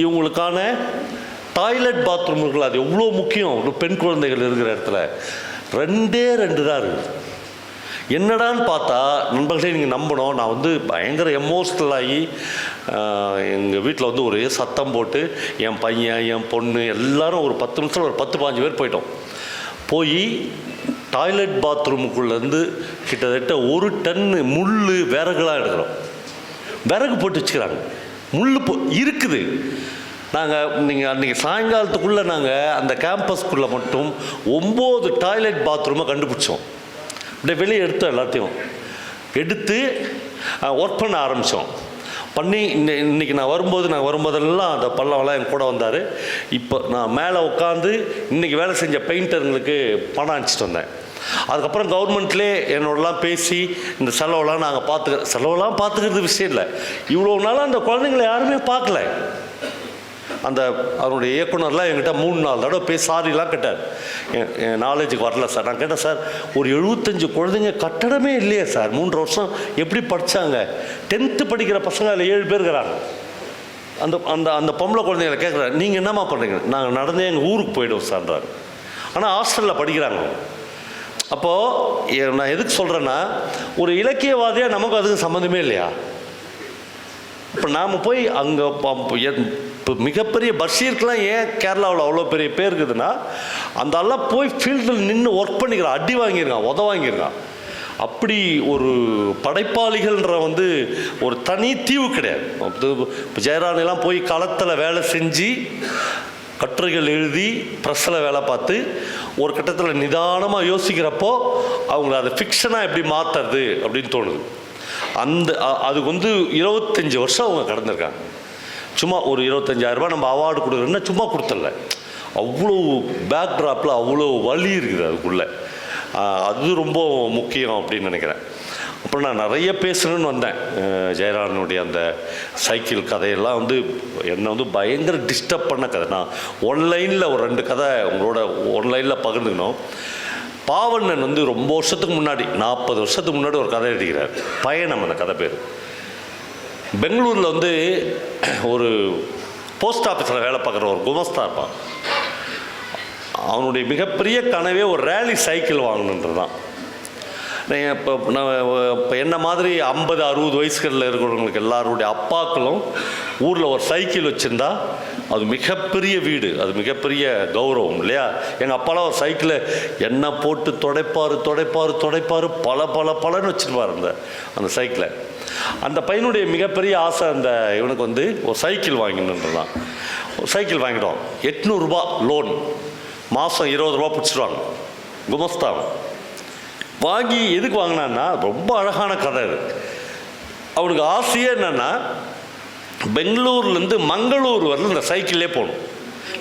இவங்களுக்கான டாய்லெட் பாத்ரூம்கள். அது எவ்வளோ முக்கியம். ஒரு பெண் குழந்தைகள் இருக்கிற இடத்துல 2 தான் இருக்குது. என்னடான்னு பார்த்தா, நண்பர்களே நீங்கள் நம்பணும், நான் வந்து பயங்கர எமோஷ்னலாகி எங்கள் வீட்டில் வந்து ஒரே சத்தம் போட்டு, என் பையன், என் பொண்ணு எல்லாரும் ஒரு 10 நிமிஷத்தில் ஒரு 10-15 பேர் போயிட்டோம். போய் டாய்லெட் பாத்ரூமுக்குள்ளேருந்து கிட்டத்தட்ட 1 டன்னு முள் விறகுலாம் எடுக்கிறோம். விறகு போட்டு வச்சுக்கிறாங்க, முள் இருக்குது. நீங்கள் அன்றைக்கி சாயங்காலத்துக்குள்ளே நாங்கள் அந்த கேம்பஸ்க்குள்ளே மட்டும் 9 டாய்லெட் பாத்ரூமை கண்டுபிடிச்சோம். அப்படியே வெளியே எடுத்தோம், எல்லாத்தையும் எடுத்து ஒர்க் பண்ண ஆரம்பித்தோம். பண்ணி இன்றைக்கி நான் வரும்போதெல்லாம் அந்த பல்லவெல்லாம் என் கூட வந்தார். இப்போ நான் மேலே உட்காந்து இன்றைக்கி வேலை செஞ்ச பெயிண்டருங்களுக்கு பணம் அனுப்பிச்சிட்டு வந்தேன். அதுக்கப்புறம் கவர்மெண்ட்லேயே என்னோடலாம் பேசி இந்த செலவெல்லாம் நாங்கள் பார்த்துக்கிறது விஷயம் இல்லை. இவ்வளோ நாளாக அந்த குழந்தைங்களை யாருமே பார்க்கல. அந்த அவருடைய இயக்குனர்லாம் என்கிட்ட 3-4 தடவை போய் சாரிலாம் கேட்டார். என் நாலேஜுக்கு வரல சார். நான் கேட்டேன், சார் ஒரு 75 குழந்தைங்க கட்டடமே இல்லையே சார், 3 வருஷம் எப்படி படித்தாங்க? 10th படிக்கிற பசங்க அதில் 7 பேர் இருக்கிறாங்க. அந்த அந்த அந்த பொம்பளை குழந்தைங்களை கேட்குறாரு, நீங்கள் என்னம்மா பண்ணுறீங்க? நாங்கள் நடந்தே எங்கள் ஊருக்கு போய்டுவோம் சார்ன்றாரு. ஆனால் ஹாஸ்டலில் படிக்கிறாங்க. அப்போது நான் எதுக்கு சொல்கிறேன்னா, ஒரு இலக்கியவாதியாக நமக்கு அதுக்கு சம்மந்தமே இல்லையா? இப்போ நாம் போய் அங்கே இப்போ மிகப்பெரிய பஷீருக்கெலாம் ஏன் கேரளாவில் அவ்வளோ பெரிய பேர் இருக்குதுன்னா, அந்த எல்லாம் போய் ஃபீல்டில் நின்று ஒர்க் பண்ணிக்கிறான், அடி வாங்கியிருக்கான், உத வாங்கியிருக்கான். அப்படி ஒரு படைப்பாளிகள்ன்ற ஒரு தனி தீவு கிடையாது. இப்போ ஜெயராணிலாம் போய் களத்தில் வேலை செஞ்சு கட்டுரைகள் எழுதி ப்ரெஸ்ஸில் வேலை பார்த்து ஒரு கட்டத்தில் நிதானமாக யோசிக்கிறப்போ அவங்கள அதை ஃபிக்ஷனாக எப்படி மாற்றுறது அப்படின்னு தோணுது. அதுக்கு 25 வருஷம் அவங்க கடந்திருக்காங்க. சும்மா ஒரு 25,000 ரூபாய் நம்ம அவார்டு கொடுக்குறோன்னா சும்மா கொடுத்துடல, அவ்வளோ பேக்ட்ராப்பில் அவ்வளோ வலி இருக்குது அதுக்குள்ளே. அது ரொம்ப முக்கியம் அப்படின்னு நினைக்கிறேன். அப்புறம் நான் நிறைய பேசணுன்னு வந்தேன். ஜெயராணனுடைய அந்த சைக்கிள் கதையெல்லாம் என்னை பயங்கர டிஸ்டர்ப் பண்ண கதை. நான் ஒன்லைனில் ஒரு 2 கதை உங்களோட ஒன்லைனில் பகிர்ந்துக்கணும். பாவண்ணன் ரொம்ப வருஷத்துக்கு முன்னாடி, 40 வருஷத்துக்கு முன்னாடி ஒரு கதை எழுதிக்கிறார், பயணம். அந்த கதை பேர். பெங்களூரில் ஒரு போஸ்ட் ஆஃபீஸில் வேலை பார்க்குற ஒரு குமஸ்தா இருப்பான். அவனுடைய மிகப்பெரிய கனவே ஒரு ரேலி சைக்கிள் வாங்கணுன்றது தான். இப்போ என்ன மாதிரி 50-60 வயசுகளில் இருக்கிறவங்களுக்கு எல்லாருடைய அப்பாக்களும் ஊரில் ஒரு சைக்கிள் வச்சுருந்தா அது மிகப்பெரிய வீடு, அது மிகப்பெரிய கௌரவம் இல்லையா? எங்கள் அப்பாலாம் ஒரு சைக்கிளை எண்ணெய் போட்டு துடைப்பார் பலன்னு வச்சுருப்பார் அந்த சைக்கிளை. அந்த பையனுடைய மிகப்பெரிய ஆசை இவனுக்கு ஒரு சைக்கிள் வாங்கணுன்றதான். சைக்கிள் வாங்கிட்டோம். 800 ரூபா லோன், மாதம் 20 ரூபா பிடிச்சிடுவாங்க குமஸ்தாவை. வாங்கி எதுக்கு வாங்கினான்னா, ரொம்ப அழகான கதை அது. அவனுக்கு ஆசையே என்னென்னா, பெங்களூர்லேருந்து மங்களூர் வரல இந்த சைக்கிள்லே போகணும்.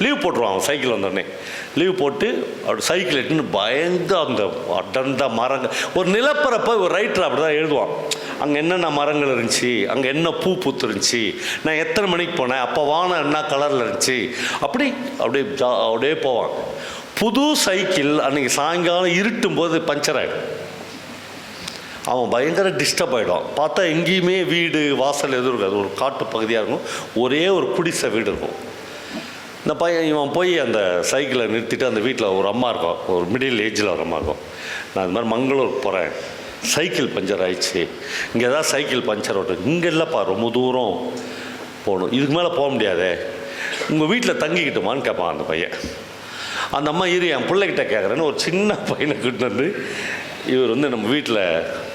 லீவ் போட்டுருவான் அவன். சைக்கிள் வந்தோடனே லீவ் போட்டு அப்படி சைக்கிள் எட்டுன்னு பயங்கர அந்த அடர்ந்த மரங்கள், ஒரு நிலப்பரப்பை ஒரு ரைட்டர் அப்படி தான் எழுதுவான். அங்கே என்னென்ன மரங்கள் இருந்துச்சு, அங்கே என்ன பூ பூத்துருந்துச்சு, நான் எத்தனை மணிக்கு போனேன், அப்போ வானம் என்ன கலரில் இருந்துச்சு, அப்படியே போவான். புது சைக்கிள் அன்றைக்கி சாயங்காலம் இருட்டும் போது பஞ்சர் ஆகிடும். அவன் பயங்கர டிஸ்டர்ப் ஆகிடும். பார்த்தா எங்கேயுமே வீடு வாசல் எதுவும் இருக்காது, ஒரு காட்டு பகுதியாக இருக்கும், ஒரே ஒரு குடிசை வீடு இருக்கும். இந்த பையன் இவன் போய் அந்த சைக்கிளை நிறுத்திட்டு அந்த வீட்டில் ஒரு அம்மா இருக்கும், ஒரு மிடில் ஏஜில் ஒரு அம்மா இருக்கும். நான் இந்த மாதிரி மங்களூர் போகிறேன், சைக்கிள் பஞ்சர் ஆயிடுச்சு, இங்கே ஏதாவது சைக்கிள் பஞ்சர் ஓட்டு. இங்கே இல்லைப்பா, ரொம்ப தூரம் போகணும், இதுக்கு மேலே போக முடியாதே, உங்கள் வீட்டில் தங்கிக்கிட்டுமான்னு கேட்பான் அந்த பையன். அந்த அம்மா என் பிள்ளைகிட்ட கேட்குறேன்னு ஒரு சின்ன பையனை கூட்டு இவர் நம்ம வீட்டில்,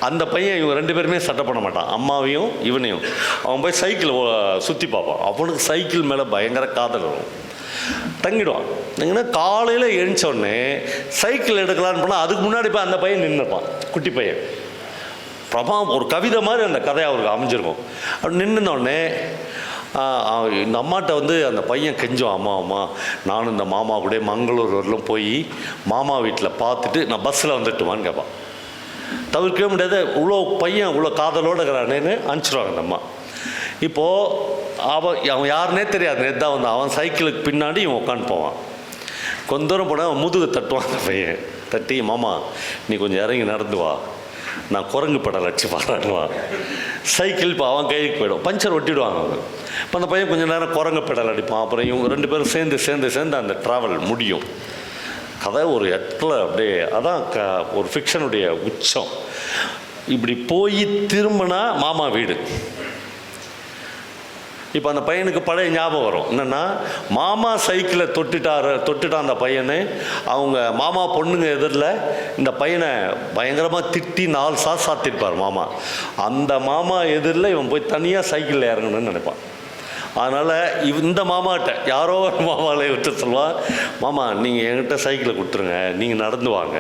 அந்த பையன் இவங்க 2 பேருமே சட்டை பண்ண மாட்டான், அம்மாவையும் இவனையும். அவன் போய் சைக்கிளை சுற்றி பார்ப்பான். அவனுக்கு சைக்கிள் மேலே பயங்கர காதல் வரும், தங்கிடுவான். எங்கன்னா காலையில் எழுந்தோடனே சைக்கிள் எடுக்கலான்னு போனால் அதுக்கு முன்னாடி போய் அந்த பையன் நின்றுப்பான், குட்டி பையன். ஒரு கவிதை மாதிரி அந்த கதையை அவருக்கு அமைஞ்சிருக்கும். அப்படி நின்றுனோடனே இந்த அம்மாட்ட அந்த பையன் கெஞ்சோம், அம்மா நானும் இந்த மாமா கூட மங்களூர் வரலும் போய் மாமா வீட்டில் பார்த்துட்டு நான் பஸ்ஸில் வந்துட்டுமான்னு கேட்பான். தவிர்க்கவே முடியாது, இவ்வளோ பையன் இவ்வளோ காதலோடு இருக்கிறானேன்னு அனுப்பிச்சிடுவாங்க அந்த அம்மா. இப்போது அவன் யாருன்னே தெரியாது, நேற்று தான் அவன் சைக்கிளுக்கு பின்னாடி இவன் உட்காந்து போவான். கொஞ்ச தூரம் போனால் அவன் முதுகு தட்டுவான். அந்த பையன் தட்டி, மாமா நீ கொஞ்சம் இறங்கி நடந்து வா, நான் குரங்கு படம் அடிச்சு பாடுறான்னுவான். சைக்கிள் இப்போ அவன் கைக்கு போயிடும், பஞ்சர் ஒட்டிடுவாங்க அவங்க. இப்போ அந்த பையன் கொஞ்சம் நேரம் குரங்கு பெடல் அடிப்பான். அப்புறம் இவங்க 2 பேரும் சேர்ந்து அந்த ட்ராவல் முடியும். கதை ஒரு இடத்துல அப்படியே அதான் ஒரு ஃபிக்ஷனுடைய உச்சம். இப்படி போய் திரும்பினா மாமா வீடு. இப்போ அந்த பையனுக்கு பழைய ஞாபகம் வரும். என்னென்னா, மாமா சைக்கிளை தொட்டுட்டான் அந்த பையனு. அவங்க மாமா பொண்ணுங்க எதிரில் இந்த பையனை பயங்கரமாக திட்டி 4 சாத்திருப்பார் மாமா. அந்த மாமா எதிரில் இவன் போய் தனியாக சைக்கிளில் இறங்கணும்னு நினைப்பான். அதனால் இந்த மாமாட்ட யாரோ ஒரு மாமாவில் விட்டு சொல்லுவான், மாமா நீங்கள் என்கிட்ட சைக்கிளை கொடுத்துருங்க, நீங்கள் நடந்து வாங்க.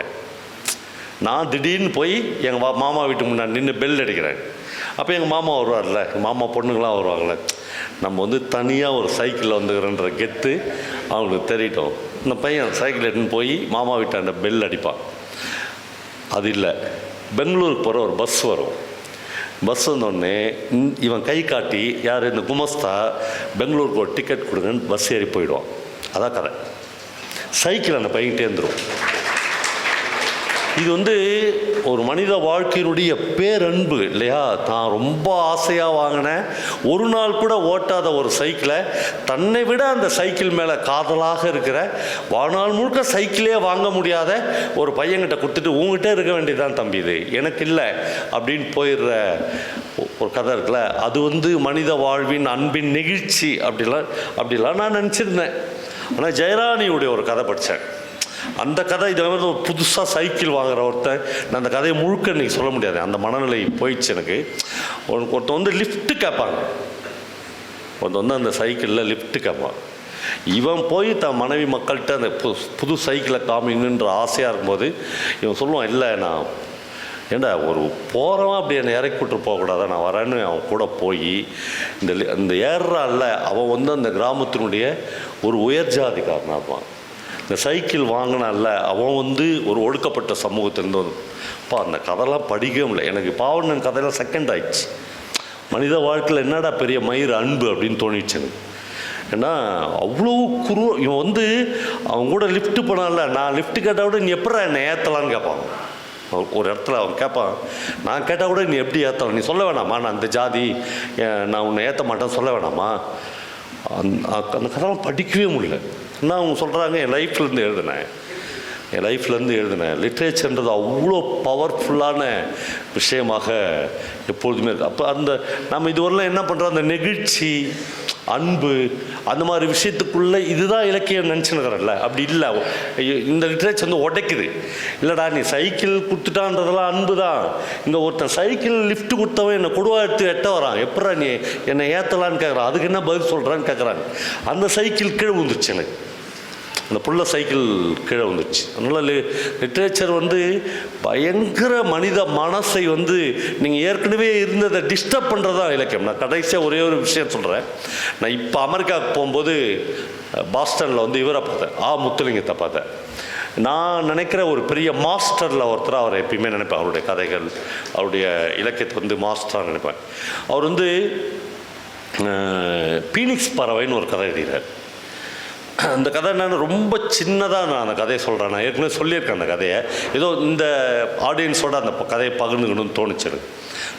நான் திடீர்னு போய் எங்கள் மாமா வீட்டு முன்னாடி நின்று பெல் அடிக்கிறேன். அப்போ எங்கள் மாமா வருவார்ல, மாமா பொண்ணுங்களாம் வருவாங்கள்ல, நம்ம தனியாக ஒரு சைக்கிளில் வந்துக்கிறோன்ற கெத்து அவங்களுக்கு தெரியட்டும். இந்த பையன் சைக்கிள் எடுத்துன்னு போய் மாமா வீட்டாண்ட பெல் அடிப்பான். அது இல்லை, பெங்களூருக்கு போகிற ஒரு பஸ் வரும். பஸ் வந்தோடனே இவன் கை காட்டி யார் இந்த குமஸ்தா பெங்களூருக்கு ஒரு டிக்கெட் கொடுங்கன்னு பஸ் ஏறி போயிடுவான். அதான் கதை. சைக்கிள் அந்த பையன்கிட்டே இருந்துடும். இது ஒரு மனித வாழ்க்கையினுடைய பேரன்பு இல்லையா? தான் ரொம்ப ஆசையாக வாங்கின ஒரு நாள் கூட ஓட்டாத ஒரு சைக்கிளை தன்னை விட அந்த சைக்கிள் மேலே காதலாக இருக்கிற வாழ்நாள் முழுக்க சைக்கிளே வாங்க முடியாத ஒரு பையன்கிட்ட கொடுத்துட்டு உங்ககிட்ட இருக்க வேண்டியதுதான் தம்பி, இது எனக்கு இல்லை அப்படின்னு போயிடுற ஒரு கதை இருக்குல்ல. அது மனித வாழ்வின் அன்பின் நெகிழ்ச்சி அப்படிலாம் நான் நினச்சிருந்தேன். ஆனால் ஜெயராணியுடைய ஒரு கதை படித்தேன். அந்த கதை இதை ஒரு புதுசாக சைக்கிள் வாங்குற ஒருத்தன், நான் அந்த கதையை முழுக்க இன்றைக்கி சொல்ல முடியாது, அந்த மனநிலை போயிடுச்சு எனக்கு. ஒருத்தன் லிஃப்ட்டு கேட்பாங்க, ஒருத்தன் அந்த சைக்கிளில் லிஃப்ட்டு கேட்பான். இவன் போய் தன் மனைவி மக்கள்கிட்ட அந்த புது சைக்கிளை காமிங்கன்ற ஆசையாக இருக்கும்போது இவன் சொல்லுவான், இல்லை நான் ஏண்டா ஒரு போகிறவன் அப்படி என்னை இறக்கி விட்டு போகக்கூடாதா, நான் வரேன்னு அவன் கூட போய் இந்த ஏறுறான்ல அவன் அந்த கிராமத்தினுடைய ஒரு உயர் ஜாதிக்காரனாக இருப்பான். இந்த சைக்கிள் வாங்கினால அவன் ஒரு ஒடுக்கப்பட்ட சமூகத்திலேருந்து அந்த கதைலாம் படிக்கவே இல்லை எனக்கு. பாவண்ணன் கதையெல்லாம் செகண்ட் ஆயிடுச்சு. மனித வாழ்க்கையில் என்னடா பெரிய மயிர் அன்பு அப்படின்னு தோணிடுச்சு எனக்கு. ஏன்னா அவ்வளோ இவன் அவன் கூட லிஃப்ட்டு போனான்ல, நான் லிஃப்ட்டு கேட்டால் கூட நீ எப்படா என்னை ஏற்றலான்னு கேட்பான். ஒரு இடத்துல அவன் கேட்பான், நான் கேட்டால் கூட நீ எப்படி ஏற்றலாம், நீ சொல்ல வேணாமா நான் அந்த ஜாதி, நான் உன்னை ஏற்ற மாட்டேன்னு சொல்ல வேணாமா. அந்த கதைலாம் படிக்கவே முடியல. நான் அவங்க சொல்கிறாங்க, என் லைஃப்லேருந்து எழுதினேன். லிட்ரேச்சர்ன்றது அவ்வளோ பவர்ஃபுல்லான விஷயமாக எப்பொழுதுமே இருக்குது. அப்போ நம்ம இதுவரைலாம் என்ன பண்ணுறோம், அந்த நெகிழ்ச்சி, அன்பு, அந்த மாதிரி விஷயத்துக்குள்ளே இதுதான் இலக்கியம் நினச்சினுக்கிறல்ல. அப்படி இல்லை, இந்த லிட்ரேச்சர் உடைக்குது. இல்லைடா நீ சைக்கிள் கொடுத்துட்டான்றதெல்லாம் அன்பு தான். இங்கே ஒருத்தன் சைக்கிள் லிஃப்ட் கொடுத்தவன் என்னை கொடுவா எடுத்து எட்ட வரான், எப்படா நீ என்னை ஏற்றலான்னு கேட்குறான், அதுக்கு என்ன பதில் சொல்கிறான்னு கேட்குறாங்க. அந்த சைக்கிள் கீழே வந்துருச்சு எனக்கு, அந்த புள்ள சைக்கிள் கீழே வந்துடுச்சு. அதனால் லிட்ரேச்சர் பயங்கர மனித மனசை நீங்கள் ஏற்கனவே இருந்ததை டிஸ்டர்ப் பண்ணுறது தான் இலக்கியம். நான் கடைசியாக ஒரே ஒரு விஷயம் சொல்கிறேன். நான் இப்போ அமெரிக்காவுக்கு போகும்போது பாஸ்டனில் இவரை பார்த்தேன், முத்துலிங்கத்தை பார்த்தேன். நான் நினைக்கிற ஒரு பெரிய மாஸ்டரில் ஒருத்தர் அவரை எப்பயுமே நினைப்பேன். அவருடைய கதைகள், அவருடைய இலக்கியத்தை மாஸ்டராக நினைப்பேன். அவர் பீனிக்ஸ் பறவைன்னு ஒரு கதை எழுதுகிறார். அந்த கதை என்னென்னு ரொம்ப சின்னதாக நான் அந்த கதையை சொல்கிறேன். நான் ஏற்கனவே சொல்லியிருக்கேன் அந்த கதையை, ஏதோ இந்த ஆடியன்ஸோட அந்த கதையை பகிர்ந்துக்கணும்னு தோணுச்சு எனக்கு.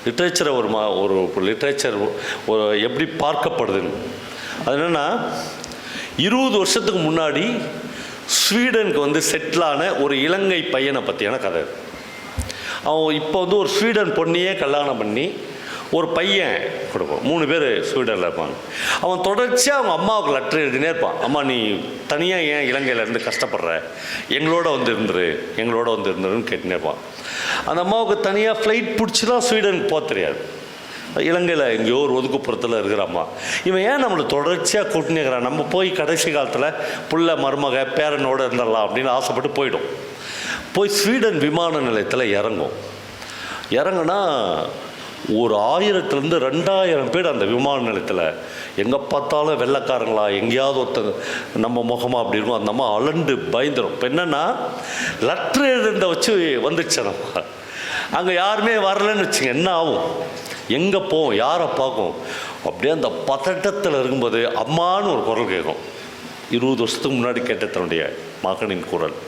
லிட்ரேச்சரை ஒரு லிட்ரேச்சர் எப்படி பார்க்கப்படுதுன்னு. அது என்னென்னா, 20 வருஷத்துக்கு முன்னாடி ஸ்வீடனுக்கு செட்டிலான ஒரு இலங்கை பையனை பற்றியான கதை. அவன் இப்போ ஒரு ஸ்வீடன் பொண்ணையே கல்யாணம் பண்ணி ஒரு பையன் கொடுப்போம், 3 பேர் ஸ்வீடனில் இருப்பாங்க. அவன் தொடர்ச்சியாக அவங்க அம்மாவுக்கு லெட்டர் எழுதினே இருப்பான். அம்மா நீ தனியாக ஏன் இலங்கையிலேருந்து கஷ்டப்படுற, எங்களோட இருந்துருன்னு கேட்டுனே இருப்பான். அந்த அம்மாவுக்கு தனியாக ஃப்ளைட் பிடிச்சி தான் ஸ்வீடனுக்கு போக தெரியாது. இலங்கையில் எங்கேயோ ஒரு ஒதுக்குப்புறத்தில் இருக்கிற அம்மா. இவன் ஏன் நம்மளை தொடர்ச்சியாக கூட்டினேக்கிறான், நம்ம போய் கடைசி காலத்தில் புள்ள மருமக பேரனோடு இருந்துடலாம் அப்படின்னு ஆசைப்பட்டு போய் ஸ்வீடன் விமான நிலையத்தில் இறங்குனா ஒரு 1000லேருந்து 2000 பேர் அந்த விமான நிலையத்தில். எங்கே பார்த்தாலும் வெள்ளைக்காரங்களா, எங்கேயாவது ஒருத்தங்க நம்ம முகமாக அப்படி இருக்கும். அந்த அம்மா அலண்டு பயந்துடும். இப்போ என்னென்னா, லெட்ரு எழுத வச்சு வந்துடுச்சு நம்ம. அங்கே யாருமே வரலன்னு வச்சுங்க, என்ன ஆகும், எங்கே போவோம், யாரை பார்க்கும். அப்படியே அந்த பதட்டத்தில் இருக்கும்போது அம்மானு ஒரு குரல் கேட்கும். 20 வருஷத்துக்கு முன்னாடி கேட்ட தன்னுடைய மகனின் குரல்.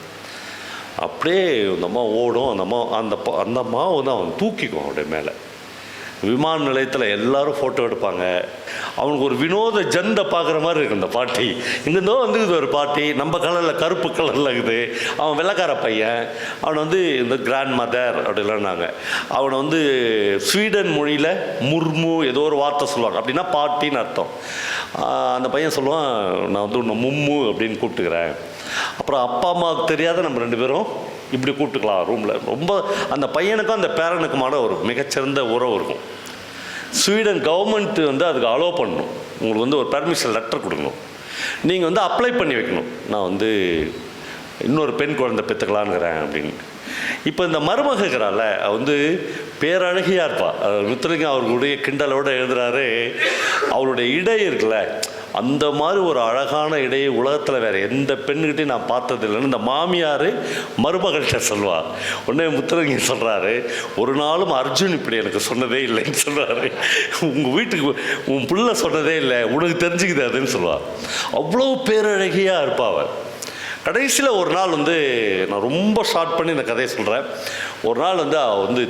அப்படியே அந்த அம்மா ஓடும். அந்த அம்மா அவன் தூக்கிக்கும் அப்படியே மேலே. விமான நிலையத்தில் எல்லோரும் ஃபோட்டோ எடுப்பாங்க. அவனுக்கு ஒரு வினோத ஜெண்டை பார்க்குற மாதிரி இருக்குது அந்த பாட்டி. இங்கேருந்தோ இது ஒரு பாட்டி, நம்ம கலரில் கருப்பு கலரில் இருக்குது. அவன் வெள்ளைக்கார பையன். அவனை இந்த கிராண்ட் மதர் அப்படிலான்னாங்க. அவனை ஸ்வீடன் மொழியில் முர்மு ஏதோ ஒரு வார்த்தை சொல்லுவாங்க, அப்படின்னா பாட்டின்னு அர்த்தம். அந்த பையன் சொல்லுவான், நான் உன்னை மும்மு அப்படின்னு கூப்பிட்டுக்கிறேன். அப்புறம் அப்பா அம்மாவுக்கு தெரியாத நம்ம 2 பேரும் இப்படி கூப்பிட்டுக்கலாம் ரூமில். ரொம்ப அந்த பையனுக்கும் அந்த பேரனுக்குமான ஒரு மிகச்சிறந்த உறவு இருக்கும். ஸ்வீடன் கவர்மெண்ட் அதுக்கு அலோவ் பண்ணணும். உங்களுக்கு ஒரு பெர்மிஷன் லெட்டர் கொடுக்கணும். நீங்கள் அப்ளை பண்ணி வைக்கணும், நான் இன்னொரு பெண் குழந்தை பெற்றுக்கலான்னுக்கிறேன் அப்படின்னு. இப்போ இந்த மருமகிறால பேரழகியாக இருப்பாள். முத்துலிங்கம் அவர்களுடைய கிண்டலோடு எழுதுகிறாரு. அவருடைய இடை இருக்குல்ல, அந்த மாதிரி ஒரு அழகான இடையே உலகத்தில் வேறு எந்த பெண்ணுக்கிட்டையும் நான் பார்த்ததில்லைன்னு இந்த மாமியார் மருமகள்கிட்ட சொல்லுவார். உடனே முத்துலிங்கம் சொல்கிறாரு, ஒரு நாளும் அர்ஜுன் இப்படி எனக்கு சொன்னதே இல்லைன்னு சொல்கிறாரு. உங்கள் வீட்டுக்கு உன் பிள்ளை சொன்னதே இல்லை, உனக்கு தெரிஞ்சுக்குது அதுன்னு சொல்லுவாள். அவ்வளோ பேரழகியாக இருப்பாள். கடைசியில் ஒரு நாள் நான் ரொம்ப ஷார்ட் பண்ணி இந்த கதையை சொல்கிறேன். ஒரு நாள் அவள்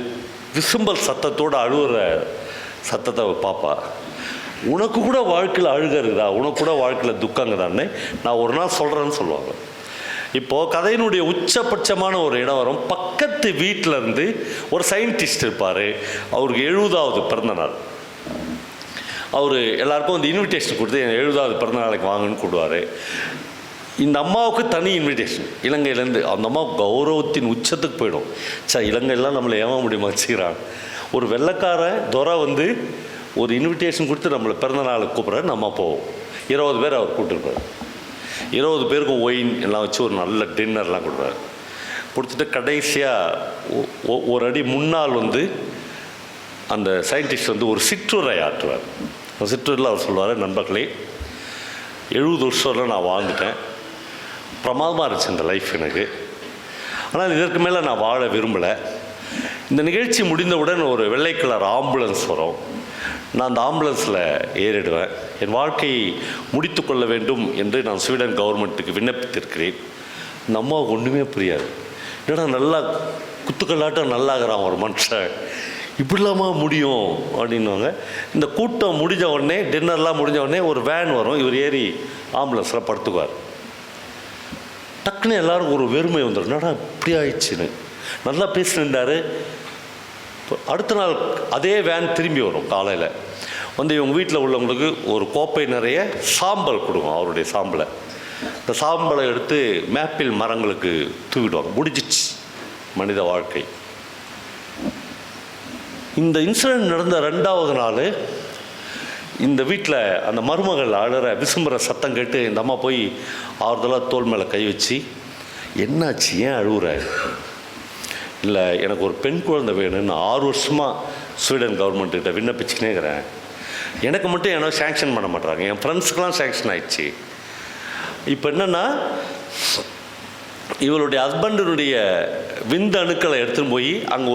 விசும்பல் சத்தத்தோடு அழுகிற சத்தத்தை பார்ப்பா. உனக்கு கூட வாழ்க்கையில் அழுக இருக்குதா, உனக்கு கூட வாழ்க்கையில் துக்கங்குதான்னு நான் ஒரு நாள் சொல்கிறேன்னு சொல்லுவாங்க. இப்போது கதையினுடைய உச்சபட்சமான ஒரு இடம் வரும். பக்கத்து வீட்டில் இருந்து ஒரு சயின்டிஸ்ட் இருப்பார். அவருக்கு 70வது பிறந்த நாள். அவர் எல்லாருக்கும் இன்விடேஷன் கொடுத்து 70வது பிறந்த நாளைக்கு வாங்கன்னு கூடுவார். இந்த அம்மாவுக்கு தனி இன்விடேஷன் இலங்கையிலேருந்து. அந்த அம்மா கௌரவத்தின் உச்சத்துக்கு போயிடும். இலங்கையெல்லாம் நம்மளை ஏமா முடியுமா வச்சுக்கிறான். ஒரு வெள்ளைக்கார துறை ஒரு இன்விடேஷன் கொடுத்து நம்மளை பிறந்த நாளுக்கு கூப்பிட்றாரு. நம்ம போவோம். 20 பேர் அவர் கூப்பிட்டுருப்பார். 20 பேருக்கும் ஒயின் எல்லாம் வச்சு ஒரு நல்ல டின்னர்லாம் கொடுப்பாரு. கொடுத்துட்டு கடைசியாக ஒரு அடி முன்னால் அந்த சயின்டிஸ்ட் ஒரு சிற்றுரை ஆற்றுவார். அந்த சிற்றுரையில் அவர் சொல்லுவார், நண்பர்களே, 70 வருஷம்லாம் நான் வாழ்ந்துட்டேன், பிரமாதமாக இருந்துச்சு இந்த லைஃப் எனக்கு. ஆனால் இதற்கு மேலே நான் வாழ விரும்பலை. இந்த நிகழ்ச்சி முடிந்தவுடன் ஒரு வெள்ளை கலர் ஆம்புலன்ஸ் வரும். நான் அந்த ஆம்புலன்ஸில் ஏறிடுவேன். என் வாழ்க்கையை முடித்து கொள்ள வேண்டும் என்று நான் ஸ்வீடன் கவர்மெண்ட்டுக்கு விண்ணப்பித்திருக்கிறேன். இந்த அம்மாவுக்கு ஒன்றுமே புரியாது. ஏன்னா நல்லா குத்துக்கல்லாட்டம் நல்லாகிறான் ஒரு மனுஷன், இப்படிலாமா முடியும் அப்படின்வாங்க. இந்த கூட்டம் முடிஞ்ச உடனே, டின்னர்லாம் முடிஞ்ச உடனே ஒரு வேன் வரும். இவர் ஏறி ஆம்புலன்ஸில் படுத்துக்குவார். டக்குன்னு எல்லாருக்கும் ஒரு வெறுமை வந்துடும். என்னடா இப்படி ஆயிடுச்சுன்னு. நல்லா பேசினிருந்தார். அடுத்த நாள் அதே வேன் திரும்பி வரும். காலையில் இவங்க வீட்டில் உள்ளவங்களுக்கு ஒரு கோப்பை நிறைய சாம்பல் கொடுக்கும். அவருடைய சாம்பலை, இந்த சாம்பலை எடுத்து மேப்பிள் மரங்களுக்கு தூக்கிடுவாங்க. முடிஞ்சிச்சு மனித வாழ்க்கை. இந்த இன்சிடென்ட் நடந்த 2வது நாள் இந்த வீட்டில் அந்த மருமகள் அழுற விசும்புற சத்தம் கேட்டு இந்த அம்மா போய் ஆறுதலாக தோல் மேலே கை வச்சு, என்னாச்சு, ஏன் அழுகுற? இல்லை, எனக்கு ஒரு பெண் குழந்தை வேணும்னு 6 வருஷமாக ஸ்வீடன் கவர்மெண்ட்டுக்கிட்ட விண்ணப்பிச்சுக்கினே இருக்கிறேன். எனக்கு மட்டும் ஏன்னா சேங்ஷன் பண்ண மாட்டாங்க. என் ஃப்ரெண்ட்ஸுக்கெலாம் சேங்ஷன் ஆயிடுச்சு. இப்போ என்னென்னா, இவளுடைய ஹஸ்பண்டினுடைய விந்தணுக்களை எடுத்துன்னு போய் அங்கே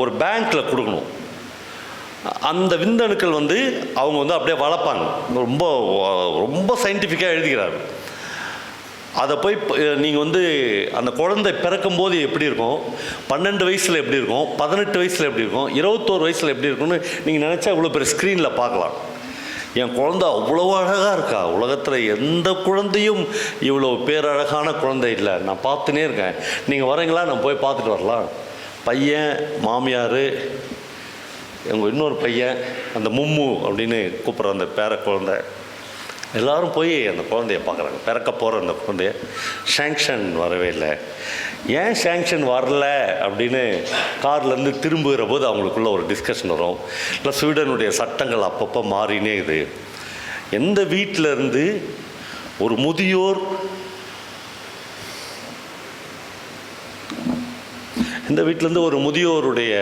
ஒரு பேங்க்கில் கொடுக்கணும். அந்த விந்தணுக்கள் அவங்க அப்படியே வளர்ப்பாங்க. ரொம்ப ரொம்ப சயின்டிஃபிக்காக எழுதுகிறாரு. அதை போய் நீங்கள் அந்த குழந்தை பிறக்கும்போது எப்படி இருக்கும், 12 வயசில் எப்படி இருக்கும், 18 வயசில் எப்படி இருக்கும், 21 வயசில் எப்படி இருக்கும்னு நீங்கள் நினச்சா இவ்வளோ பெரிய ஸ்க்ரீனில் பார்க்கலாம். என் குழந்தை அவ்வளோ அழகாக இருக்கா. உலகத்தில் எந்த குழந்தையும் இவ்வளோ பேரழகான குழந்தை இல்லை. நான் பார்த்துனே இருக்கேன். நீங்கள் வரீங்களா, நான் போய் பார்த்துட்டு வரலாம். பையன், மாமியார், எங்கள் இன்னொரு பையன், அந்த மும்மு அப்படின்னு கூப்பிட்ற அந்த பேர குழந்தை, எல்லோரும் போய் அந்த குழந்தைய பார்க்குறாங்க. பிறக்க போகிற அந்த குழந்தைய. சேங்ஷன் வரவே இல்லை. ஏன் சேங்ஷன் வரல அப்படின்னு கார்லேருந்து திரும்புகிற போது அவங்களுக்குள்ள ஒரு டிஸ்கஷன் வரும். இல்லை, ஸ்வீடனுடைய சட்டங்கள் அப்பப்போ மாறினே இது. எந்த வீட்டிலேருந்து ஒரு முதியோர், எந்த வீட்டிலேருந்து ஒரு முதியோருடைய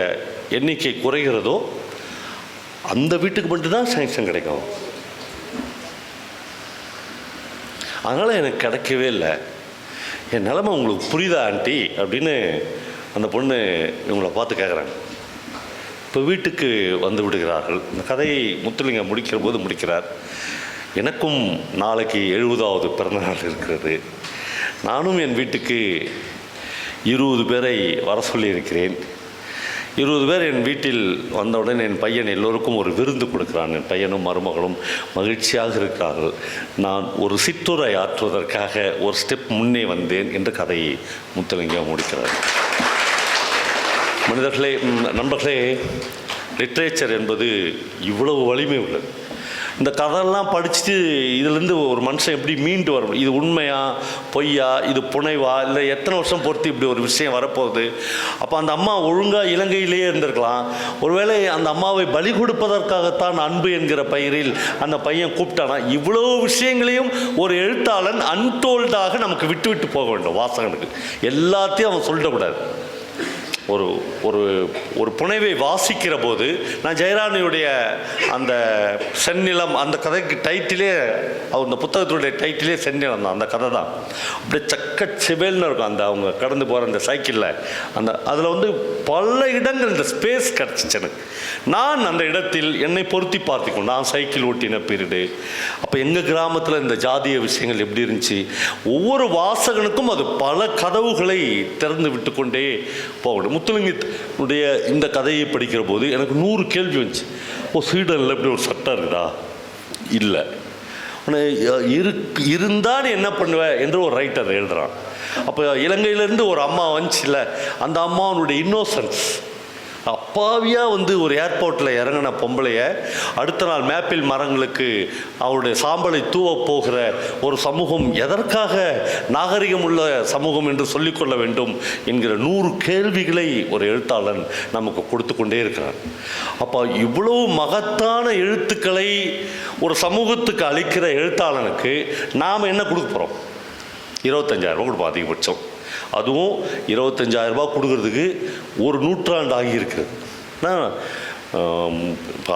எண்ணிக்கை குறைகிறதோ அந்த வீட்டுக்கு மட்டும்தான் சேங்ஷன் கிடைக்கும். அதனால் எனக்கு கிடைக்கவே இல்லை. என் நிலைமை உங்களுக்கு புரியுதா ஆண்டி அப்படின்னு அந்த பொண்ணு இவங்கள பார்த்து கேட்குறாங்க. இப்போ வீட்டுக்கு வந்து விடுகிறார்கள். இந்த கதையை முத்துலிங்கம் முடிக்கிற போது முடிக்கிறார். எனக்கும் நாளைக்கு 70வது பிறந்தநாள் இருக்கிறது. நானும் என் வீட்டுக்கு 20 பேரை வர சொல்லியிருக்கிறேன். 20 பேர் என் வீட்டில் வந்தவுடன் என் பையன் எல்லோருக்கும் ஒரு விருந்து கொடுக்குறான். என் பையனும் மருமகளும் மகிழ்ச்சியாக இருக்கிறார்கள். நான் ஒரு சிற்றுரை ஆற்றுவதற்காக ஒரு ஸ்டெப் முன்னே வந்தேன் என்று கதையை முத்துலிங்கம் முடிக்கிறார். மனிதர்களே, நண்பர்களே, லிட்ரேச்சர் என்பது இவ்வளவு வலிமை உள்ளது. இந்த கதையெல்லாம் படிச்சுட்டு இதுலேருந்து ஒரு மனுஷன் எப்படி மீண்டு வரணும், இது உண்மையா பொய்யா, இது புனைவா, இல்லை எத்தனை வருஷம் பொறுத்து இப்படி ஒரு விஷயம் வரப்போகுது. அப்போ அந்த அம்மா ஒழுங்காக இலங்கையிலேயே இருந்திருக்கலாம். ஒருவேளை அந்த அம்மாவை பலி கொடுப்பதற்காகத்தான் அன்பு என்கிற பெயரில் அந்த பையன் கூப்பிட்டானா. இவ்வளோ விஷயங்களையும் ஒரு எழுத்தாளன் அன்டோல்டாக நமக்கு விட்டு விட்டு போக வேண்டும். வாசகனுக்கு எல்லாத்தையும் அவன் சொல்லிடக்கூடாது. ஒரு ஒரு ஒரு புனைவை வாசிக்கிற போது நான் ஜெயராணியுடைய அந்த செந்நிலம் அந்த கதைக்கு டைட்டிலே அந்த புத்தகத்தினுடைய டைட்டிலே செந்நிலம் தான், அந்த கதை தான். அப்படியே சக்க சிவேல்னு இருக்கும் அந்த அவங்க கடந்து போகிற அந்த சைக்கிளில். அந்த அதில் வந்து பல இடங்கள் இந்த ஸ்பேஸ் கிடச்சிச்சு எனக்கு. நான் அந்த இடத்தில் என்னை பொருத்தி பார்த்துக்கணும். நான் சைக்கிள் ஓட்டின பீரியடு, அப்போ எங்கள் கிராமத்தில் இந்த ஜாதிய விஷயங்கள் எப்படி இருந்துச்சு. ஒவ்வொரு வாசகனுக்கும் அது பல கதவுகளை திறந்து விட்டு கொண்டே போகணும். முத்துலிங்கத்துடைய இந்த கதையை படிக்கிற போது எனக்கு 100 கேள்வி வந்துச்சு. ஸ்வீடனில் இப்படி ஒரு சட்டம் இருக்குதா? இல்லை. இருந்தால் என்ன பண்ணுவேன் என்று ஒரு ரைட்டர் எழுதுகிறான். அப்போ இலங்கையிலேருந்து ஒரு அம்மா வந்துச்சு இல்லை, அந்த அம்மாவனுடைய இன்னோசன்ஸ். அப்பாவியாக வந்து ஒரு ஏர்போர்ட்டில் இறங்கின பொம்பளைய அடுத்த நாள் மேப்பிள் மரங்களுக்கு அவருடைய சாம்பலை தூவ போகிற ஒரு சமூகம் எதற்காக நாகரிகம் உள்ள சமூகம் என்று சொல்லிக்கொள்ள வேண்டும் என்கிற 100 கேள்விகளை ஒரு எழுத்தாளன் நமக்கு கொடுத்து கொண்டே இருக்கிறார். அப்போ இவ்வளவு மகத்தான எழுத்துக்களை ஒரு சமூகத்துக்கு அளிக்கிற எழுத்தாளனுக்கு நாம் என்ன கொடுக்க போகிறோம்? 25,000 கொடுப்போம் அதிகபட்சம். அதுவும் 25,000 ரூபாய் கொடுக்கறதுக்கு ஒரு நூற்றாண்டு ஆகியிருக்கிறது. நான்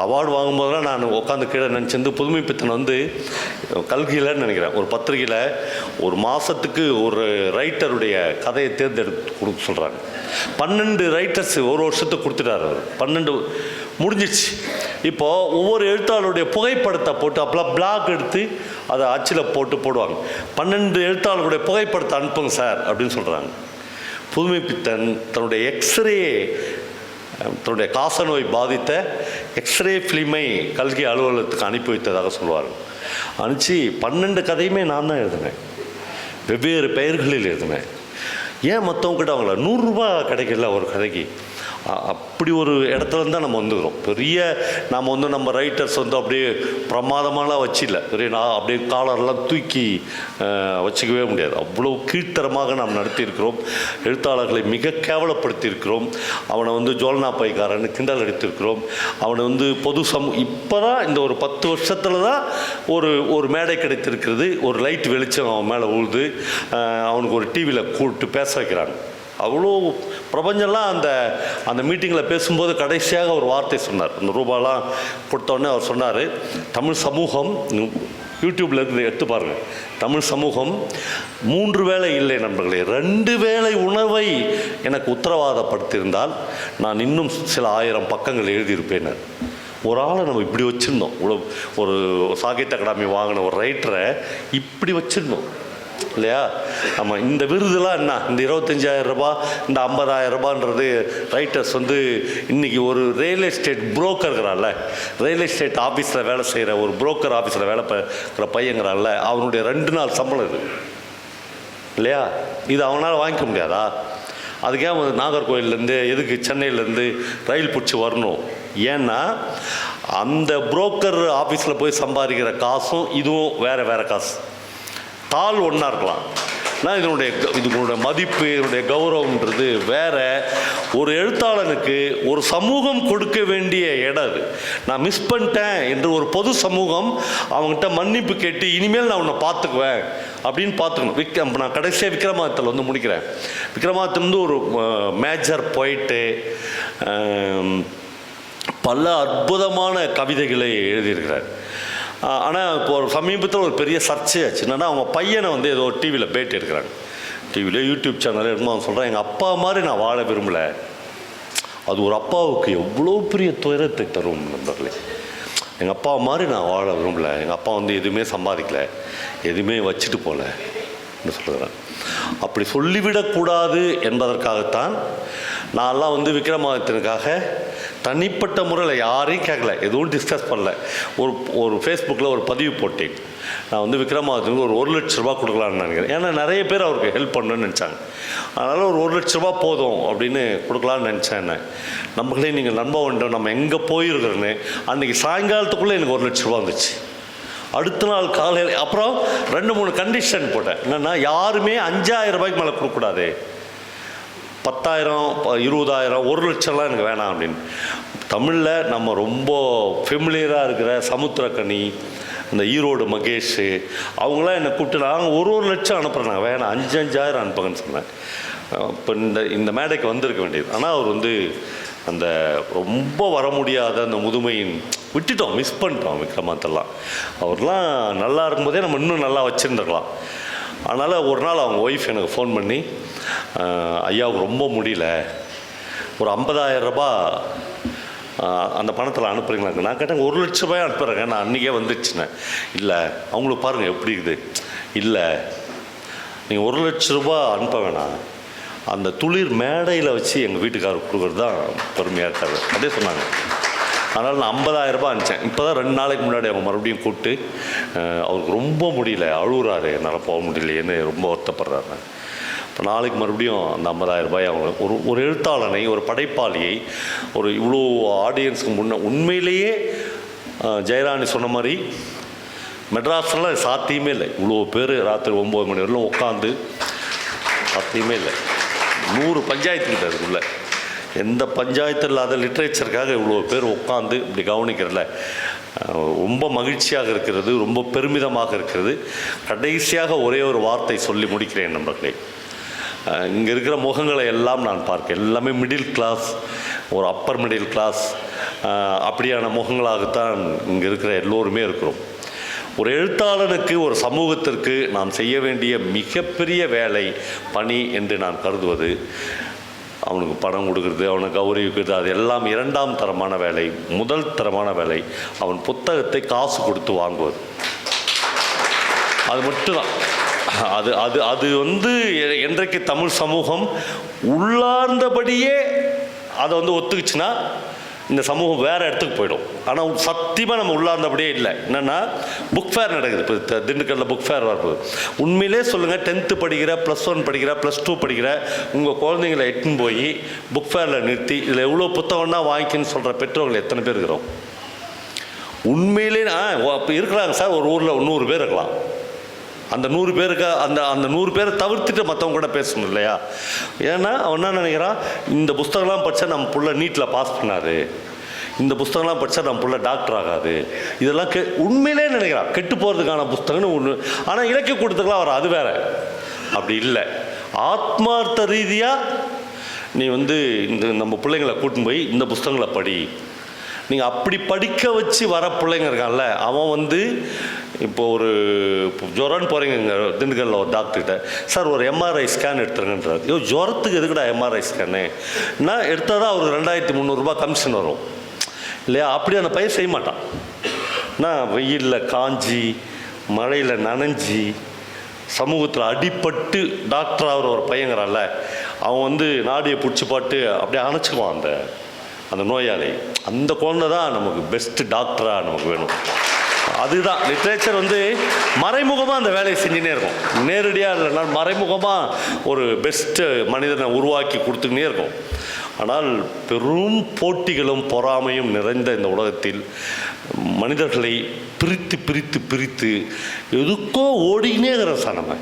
அவார்டு வாங்கும்போதெல்லாம் நான் உட்காந்து கீழே நினச்சிருந்து புதுமைப்பித்தன் வந்து கல்கியிலன்னு நினைக்கிறேன், ஒரு பத்திரிகையில் ஒரு மாதத்துக்கு ஒரு ரைட்டருடைய கதையை தேர்ந்தெடுத்து கொடுக்க சொல்கிறாங்க. 12 ரைட்டர்ஸ் ஒரு வருஷத்துக்கு கொடுத்துட்டார் அவர். 12 முடிஞ்சிச்சு. இப்போது ஒவ்வொரு எழுத்தாளருடைய புகைப்படத்தை போட்டு அப்போலாம் பிளாக் எடுத்து அதை அச்சில் போடுவாங்க. 12 எழுத்தாளர்களுடைய புகைப்படத்தை அனுப்புங்க சார் அப்படின்னு சொல்கிறாங்க. புதுமைப்பித்தன் தன்னுடைய எக்ஸ்ரே, தன்னுடைய காசநோய் பாதித்த எக்ஸ்ரே ஃபிலிமை கல்கி அலுவலகத்துக்கு அனுப்பி வைத்ததாக சொல்லுவார். அனுப்பிச்சு 12 கதையுமே நான் தான் எழுதினேன், வெவ்வேறு பெயர்களில் எழுதினேன். ஏன் மற்றவங்ககிட்ட அவங்கள 100 ரூபா கிடைக்கல ஒரு கதைக்கு? அப்படி ஒரு இடத்துல தான் நம்ம வந்துக்கிறோம். பெரிய நாம் வந்து நம்ம ரைட்டர்ஸ் வந்து அப்படியே பிரமாதமாலாம் வச்சில்ல, பெரிய நான் அப்படியே காலரெல்லாம் தூக்கி வச்சுக்கவே முடியாது. அவ்வளோ கீழ்த்தரமாக நாம் நடத்தியிருக்கிறோம். எழுத்தாளர்களை மிக கேவலப்படுத்தியிருக்கிறோம். அவனை வந்து ஜோல்னா பைக்காரன்னு கிண்டல் அடித்திருக்கிறோம். அவனை வந்து பொது இப்போ தான் இந்த ஒரு 10 வருஷத்தில் தான் ஒரு மேடை கிடைத்திருக்கிறது. ஒரு லைட் வெளிச்சம் அவன் மேலே உழுது அவனுக்கு ஒரு டிவியில் கூப்பிட்டு பேச வைக்கிறாங்க. அவ்வளோ பிரபஞ்சம்லாம் அந்த மீட்டிங்கில் பேசும்போது கடைசியாக ஒரு வார்த்தை சொன்னார். அந்த ரூபாலாம் கொடுத்தோடனே அவர் சொன்னார், தமிழ் சமூகம், யூடியூப்பில் இருந்து எடுத்து பாருங்கள், தமிழ் சமூகம் 3 வேளை இல்லை நண்பர்களே, 2 வேளை உணவை எனக்கு உத்தரவாதப்படுத்தியிருந்தால் நான் இன்னும் சில 1000 பக்கங்கள் எழுதியிருப்பேன். ஒரு ஆளை நம்ம இப்படி வச்சுருந்தோம். ஒரு சாகித்ய அகாடமி வாங்கின ஒரு ரைட்டரை இப்படி வச்சுருந்தோம் இல்லையா? நம்ம இந்த விருதுலாம் என்ன, இந்த 25,000 ரூபாய், இந்த 50,000 ரூபான்றது ரைட்டர்ஸ் வந்து இன்றைக்கி ஒரு ரியல் எஸ்டேட் புரோக்கருங்கிறான்ல, ரியல் எஸ்டேட் ஆஃபீஸில் வேலை செய்கிற ஒரு புரோக்கர் ஆஃபீஸில் வேலை பார்க்குற பையங்கிறான்ல, அவனுடைய 2 நாள் சம்பளம் இது இல்லையா? இது அவனால் வாங்கிக்க முடியாதா? அதுக்கே அவன் நாகர்கோவிலேருந்து எதுக்கு சென்னையிலேருந்து ரயில் பிடிச்சி வரணும்? ஏன்னா அந்த புரோக்கர் ஆஃபீஸில் போய் சம்பாதிக்கிற காசும் இதுவும் வேறு காசு. தாள் ஒன்றா இருக்கலாம், ஆனால் இதனுடைய மதிப்பு, இதனுடைய கௌரவம்ன்றது வேறு. ஒரு எழுத்தாளனுக்கு ஒரு சமூகம் கொடுக்க வேண்டிய இடம் அது. நான் மிஸ் பண்ணிட்டேன் என்று ஒரு பொது சமூகம் அவங்ககிட்ட மன்னிப்பு கேட்டு இனிமேல் நான் உன்னை பார்த்துக்குவேன் அப்படின்னு பார்த்துக்கணும். நான் கடைசியாக விக்ரமாதித்தல் வந்து முடிக்கிறேன். விக்ரமாதித்தல் வந்து ஒரு மேஜர் பொயிட்டு, பல அற்புதமான கவிதைகளை எழுதியிருக்கிறார். ஆனால் இப்போ ஒரு சமீபத்தில் ஒரு பெரிய சர்ச்சை ஆச்சு. என்னென்னா அவங்க பையனை வந்து ஏதோ டிவியில் பேட்டி எடுக்கிறாங்க, டிவியில் யூடியூப் சேனலில் இருக்கும்போது அவன் சொல்கிறான், எங்கள் அப்பா மாதிரி நான் வாழ விரும்பலை. அது ஒரு அப்பாவுக்கு எவ்வளோ பெரிய துயரத்தை தரும் நண்பர்களே. எங்கள் அப்பா மாதிரி நான் வாழ விரும்பலை, எங்கள் அப்பா வந்து எதுவுமே சம்பாதிக்கலை, எதுவுமே வச்சுட்டு போகலன்னு சொல்லுறேன். அப்படி சொல்லிவிடக்கூடாது என்பதற்காகத்தான் நான்லாம் வந்து விக்ரமாதித்தனுக்காக தனிப்பட்ட முறையில் யாரையும் கேட்கல, எதுவும் டிஸ்கஸ் பண்ணல. ஒரு ஃபேஸ்புக்கில் ஒரு பதிவு போட்டேன். நான் வந்து விக்ரமாதித்தனுக்கு ஒரு 1 லட்ச ரூபா கொடுக்கலான்னு நினைக்கிறேன். ஏன்னா நிறைய பேர் அவருக்கு ஹெல்ப் பண்ணணும்னு நினச்சாங்க. அதனால் ஒரு 1 லட்ச ரூபா போதும் அப்படின்னு கொடுக்கலான்னு நினச்சேன். நம்மளே நீங்கள் நம்ப வேண்டும், நம்ம எங்கே போயிருக்கிறோன்னு அன்றைக்கி சாயங்காலத்துக்குள்ளே எனக்கு 1 லட்ச ரூபா வந்துச்சு. அடுத்த நாள் காலையில் அப்புறம் 2-3 கண்டிஷன் போட்டேன். என்னென்னா, யாருமே 5,000 ரூபாய்க்கு மேலே கொடுக்கக்கூடாது, 10,000, 20,000, 1 லட்சம்லாம் எனக்கு வேணாம் அப்படின்னு. தமிழில் நம்ம ரொம்ப ஃபெமிலியராக இருக்கிற சமுத்திரக்கனி, இந்த ஈரோடு மகேஷ், அவங்களாம் என்னை கூப்பிட்டு நாங்கள் 1 லட்சம் அனுப்புகிறேன், வேணாம் 5,000 அனுப்புங்கன்னு சொன்னேன். இப்போ இந்த மேடைக்கு வந்திருக்க வேண்டியது. ஆனால் அவர் வந்து அந்த ரொம்ப வர முடியாத அந்த முதுமையின் விட்டுட்டோம், மிஸ் பண்ணிட்டோம் விக்ரமாந்தெல்லாம். அவர்லாம் நல்லா இருக்கும்போதே நம்ம இன்னும் நல்லா வச்சுருந்துருக்கலாம். அதனால் ஒரு நாள் அவங்க ஒய்ஃப் எனக்கு ஃபோன் பண்ணி, ஐயாவுக்கு ரொம்ப முடியல, ஒரு 50,000 ரூபாய் அந்த பணத்தில் அனுப்புறீங்களாங்க. நான் கேட்டேன், 1 லட்ச ரூபாய் அனுப்புகிறேங்க, நான் அன்றைக்கே வந்துடுச்சுனேன். இல்லை, அவங்களுக்கு பாருங்கள் எப்படி இருக்குது. இல்லை, நீங்கள் 1 லட்ச ரூபாய் அனுப்ப வேணாம், அந்த துளிர் மேடையில் வச்சு எங்கள் வீட்டுக்காரருக்கு கொடுக்குறது தான் பெருமையாக இருக்காது, அதே சொன்னாங்க. அதனால் நான் 50,000 ரூபாய் அனுப்பிச்சேன். இப்போ தான் 2 நாளைக்கு முன்னாடி அவங்க மறுபடியும் கூப்பிட்டு, அவருக்கு ரொம்ப முடியல, அழுகுறாரு, என்னால் போக முடியலையேன்னு ரொம்ப வருத்தப்படுறாரு. இப்போ நாளைக்கு மறுபடியும் அந்த 50,000 ரூபாய் அவங்க ஒரு எழுத்தாளனை, ஒரு படைப்பாளியை, ஒரு இவ்வளோ ஆடியன்ஸுக்கு முன்னே உண்மையிலேயே ஜெயராணி சொன்ன மாதிரி மெட்ராஸ்லாம் சாத்தியமே இல்லை. இவ்வளோ பேர் ராத்திரி 9 மணி வரலாம் உட்காந்து, சாத்தியமே இல்லை. 100 பஞ்சாயத்துக்கிட்ட அதுக்குள்ள, எந்த பஞ்சாயத்து இல்லாத லிட்ரேச்சருக்காக இவ்வளோ பேர் உட்காந்து இப்படி கவனிக்கிறல ரொம்ப மகிழ்ச்சியாக இருக்கிறது, ரொம்ப பெருமிதமாக இருக்கிறது. கடைசியாக ஒரே ஒரு வார்த்தை சொல்லி முடிக்கிறேன் நண்பர்களே. இங்கே இருக்கிற முகங்களை எல்லாம் நான் பார்க்க எல்லாமே மிடில் கிளாஸ், ஒரு அப்பர் மிடில் கிளாஸ் அப்படியான முகங்களாகத்தான் இங்கே இருக்கிற எல்லோருமே இருக்கிறோம். ஒரு எழுத்தாளனுக்கு, ஒரு சமூகத்திற்கு நாம் செய்ய வேண்டிய மிகப்பெரிய வேலை, பணி என்று நான் கருதுவது, அவனுக்கு பணம் கொடுக்குறது, அவனை கௌரவிக்கிறது, அது எல்லாம் 2ஆம் தரமான வேலை. முதல் தரமான வேலை அவன் புத்தகத்தை காசு கொடுத்து வாங்குவது. அது மட்டும்தான். அது அது அது வந்து என்றைக்கு தமிழ் சமூகம் உள்ளார்ந்தபடியே அதை வந்து ஒத்துக்குச்சுன்னா இந்த சமூகம் வேறு இடத்துக்கு போயிடும். ஆனால் சத்தியமாக நம்ம உள்ளார்ந்தபடியே இல்லை. என்னென்னா புக் ஃபேர் நடக்குது. இப்போ திண்டுக்கல்லில் புக் ஃபேர் வரப்போகுது. உண்மையிலே சொல்லுங்கள், 10th படிக்கிற, +1 படிக்கிற, +2 படிக்கிற உங்கள் குழந்தைங்களை எட்டுன்னு போய் புக் ஃபேரில் நிறுத்தி இதில் எவ்வளோ புத்தகம்னா வாங்கிக்கின்னு சொல்கிற பெற்றோர்கள் எத்தனை பேர் இருக்கிறோம்? உண்மையிலே இப்போ இருக்கிறாங்க சார், ஒரு ஊரில் 100 பேர் இருக்கலாம். அந்த 100 பேருக்கு அந்த 100 பேரை தவிர்த்துட்டு மற்றவங்க கூட பேசணும் இல்லையா? ஏன்னா அவன் என்ன நினைக்கிறான், இந்த புஸ்தகம்லாம் படித்தா நம்ம புள்ள நீட்டில் பாஸ் பண்ணாது, இந்த புஸ்தகம்லாம் படித்தா நம்ம புள்ள டாக்டர் ஆகாது, இதெல்லாம் உண்மையிலே நினைக்கிறான். கெட்டு போகிறதுக்கான புஸ்தகம்னு ஒன்று. ஆனால் இலக்கிய கூட்டத்துக்குலாம் வர அது வேற. அப்படி இல்லை. ஆத்மார்த்த ரீதியாக நீ வந்து இந்த நம்ம பிள்ளைங்களை கூட்டின்னு போய் இந்த புஸ்தகங்களை படி. நீங்கள் அப்படி படிக்க வச்சு வர பிள்ளைங்க இருக்கான்ல, அவன் வந்து இப்போ ஒரு ஜுரம்னு போகிறீங்க இங்கே திண்டுக்கல்லில் ஒரு டாக்டர்கிட்ட, சார் ஒரு MRI ஸ்கேன் எடுத்துருங்கன்றார். ஜுரத்துக்கு எதுக்குடா MRI ஸ்கேனு? நான் எடுத்தால் தான் அவருக்கு 2,300 ரூபாய் கமிஷன் வரும் இல்லையா? அப்படி அந்த பையன் செய்ய மாட்டான். நான் வெயிலில் காஞ்சி, மழையில் நனைஞ்சி, சமூகத்தில் அடிப்பட்டு டாக்டர் ஆகிற ஒரு பையங்கிறான்ல, அவன் வந்து நாடியை பிடிச்சி பாட்டு அப்படியே அணைச்சிக்குவான் அந்த நோயாளி. அந்த குழந்தை தான் நமக்கு பெஸ்ட்டு டாக்டராக நமக்கு வேணும். அதுதான் லிட்ரேச்சர் வந்து மறைமுகமாக அந்த வேலையை செஞ்சுனே இருக்கும். நேரடியாக இல்லைனா மறைமுகமாக ஒரு பெஸ்ட்டு மனிதனை உருவாக்கி கொடுத்துக்கினே இருக்கும். ஆனால் பெரும் போட்டிகளும் பொறாமையும் நிறைந்த இந்த உலகத்தில் மனிதர்களை பிரித்து பிரித்து பிரித்து எதுக்கோ ஓடிக்கினே இருக்கிற சார் நம்ம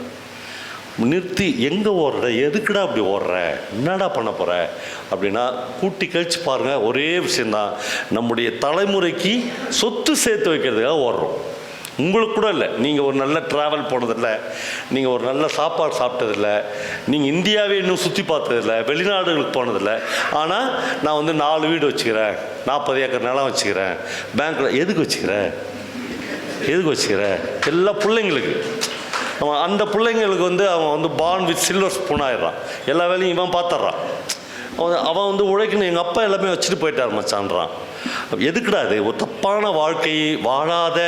நிறுத்தி, எங்கே ஓடுற, எதுக்குடா அப்படி ஓடுற, என்னடா பண்ண போகிற அப்படின்னா கூட்டி கழிச்சு பாருங்கள். ஒரே விஷயந்தான், நம்முடைய தலைமுறைக்கு சொத்து சேர்த்து வைக்கிறதுக்காக ஓடுறோம். உங்களுக்கு கூட இல்லை, நீங்கள் ஒரு நல்ல ட்ராவல் போனதில்லை, நீங்கள் ஒரு நல்ல சாப்பாடு சாப்பிட்டதில்லை, நீங்கள் இந்தியாவே இன்னும் சுற்றி பார்த்ததில்லை, வெளிநாடுகளுக்கு போனதில்லை. ஆனால் நான் வந்து 4 வீடு வச்சுக்கிறேன், 40 ஏக்கர் நிலம் வச்சுக்கிறேன், பேங்க்கில் எதுக்கு வச்சுக்கிறேன், எல்லா பிள்ளைங்களுக்கு. அவன் அந்த பிள்ளைங்களுக்கு வந்து அவன் வந்து பார்ன் வித் சில்வர் ஸ்பூன் ஆயிடுறான். எல்லா வேலையும் இவன் பார்த்துட்றான். அவன் வந்து உழைக்கணும், எங்கள் அப்பா எல்லாமே வச்சுட்டு போயிட்டார் மச்சான்றான். எதுக்குடா இது? ஒரு தப்பான வாழ்க்கையை வாழாத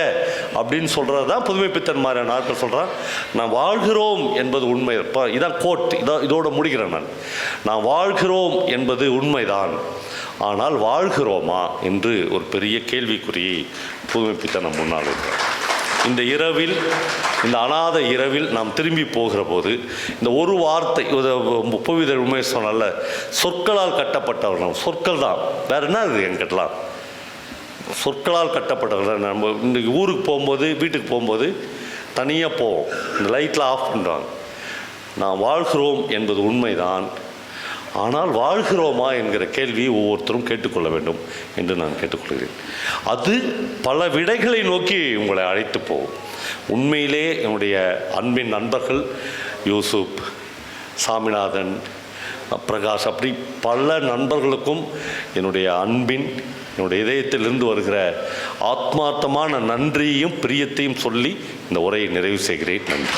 அப்படின்னு சொல்கிறது தான் புதுமை பித்தன் மாதிரியான ஆட்கள் சொல்கிறான். நான் வாழ்கிறோம் என்பது உண்மை. இப்போ இதான் கோட், இதோட முடிக்கிறேன் நான் வாழ்கிறோம் என்பது உண்மைதான், ஆனால் வாழ்கிறோமா என்று ஒரு பெரிய கேள்விக்குறியை புதுமை பித்தன் முன்னால் இருக்கிறார். இந்த இரவில், இந்த அநாத இரவில் நாம் திரும்பி போகிற போது இந்த ஒரு வார்த்தை, புவிதர் உமேஷ் சொன்னால, சொற்களால் கட்டப்பட்டவர்கள். சொற்கள் தான், வேற என்ன இருக்குது என்கிட்டலாம்? சொற்களால் கட்டப்பட்டவர்கள். நம்ம இன்றைக்கி ஊருக்கு போகும்போது, வீட்டுக்கு போகும்போது தனியாக போவோம், இந்த லைட்டில் ஆஃப் பண்ணுறாங்க. நான் வாழ்கிறோம் என்பது உண்மைதான், ஆனால் வாழ்கிறோமா என்கிற கேள்வியை ஒவ்வொருத்தரும் கேட்டுக்கொள்ள வேண்டும் என்று நான் கேட்டுக்கொள்கிறேன். அது பல விடைகளை நோக்கி உங்களை அழைத்து போகும். உண்மையிலே என்னுடைய அன்பின் நண்பர்கள் யூசுப், சாமிநாதன், பிரகாஷ், அப்படி பல நண்பர்களுக்கும் என்னுடைய அன்பின், என்னுடைய இதயத்திலிருந்து வருகிற ஆத்மார்த்தமான நன்றியையும் பிரியத்தையும் சொல்லி இந்த உரையை நிறைவு செய்கிறேன். நன்றி.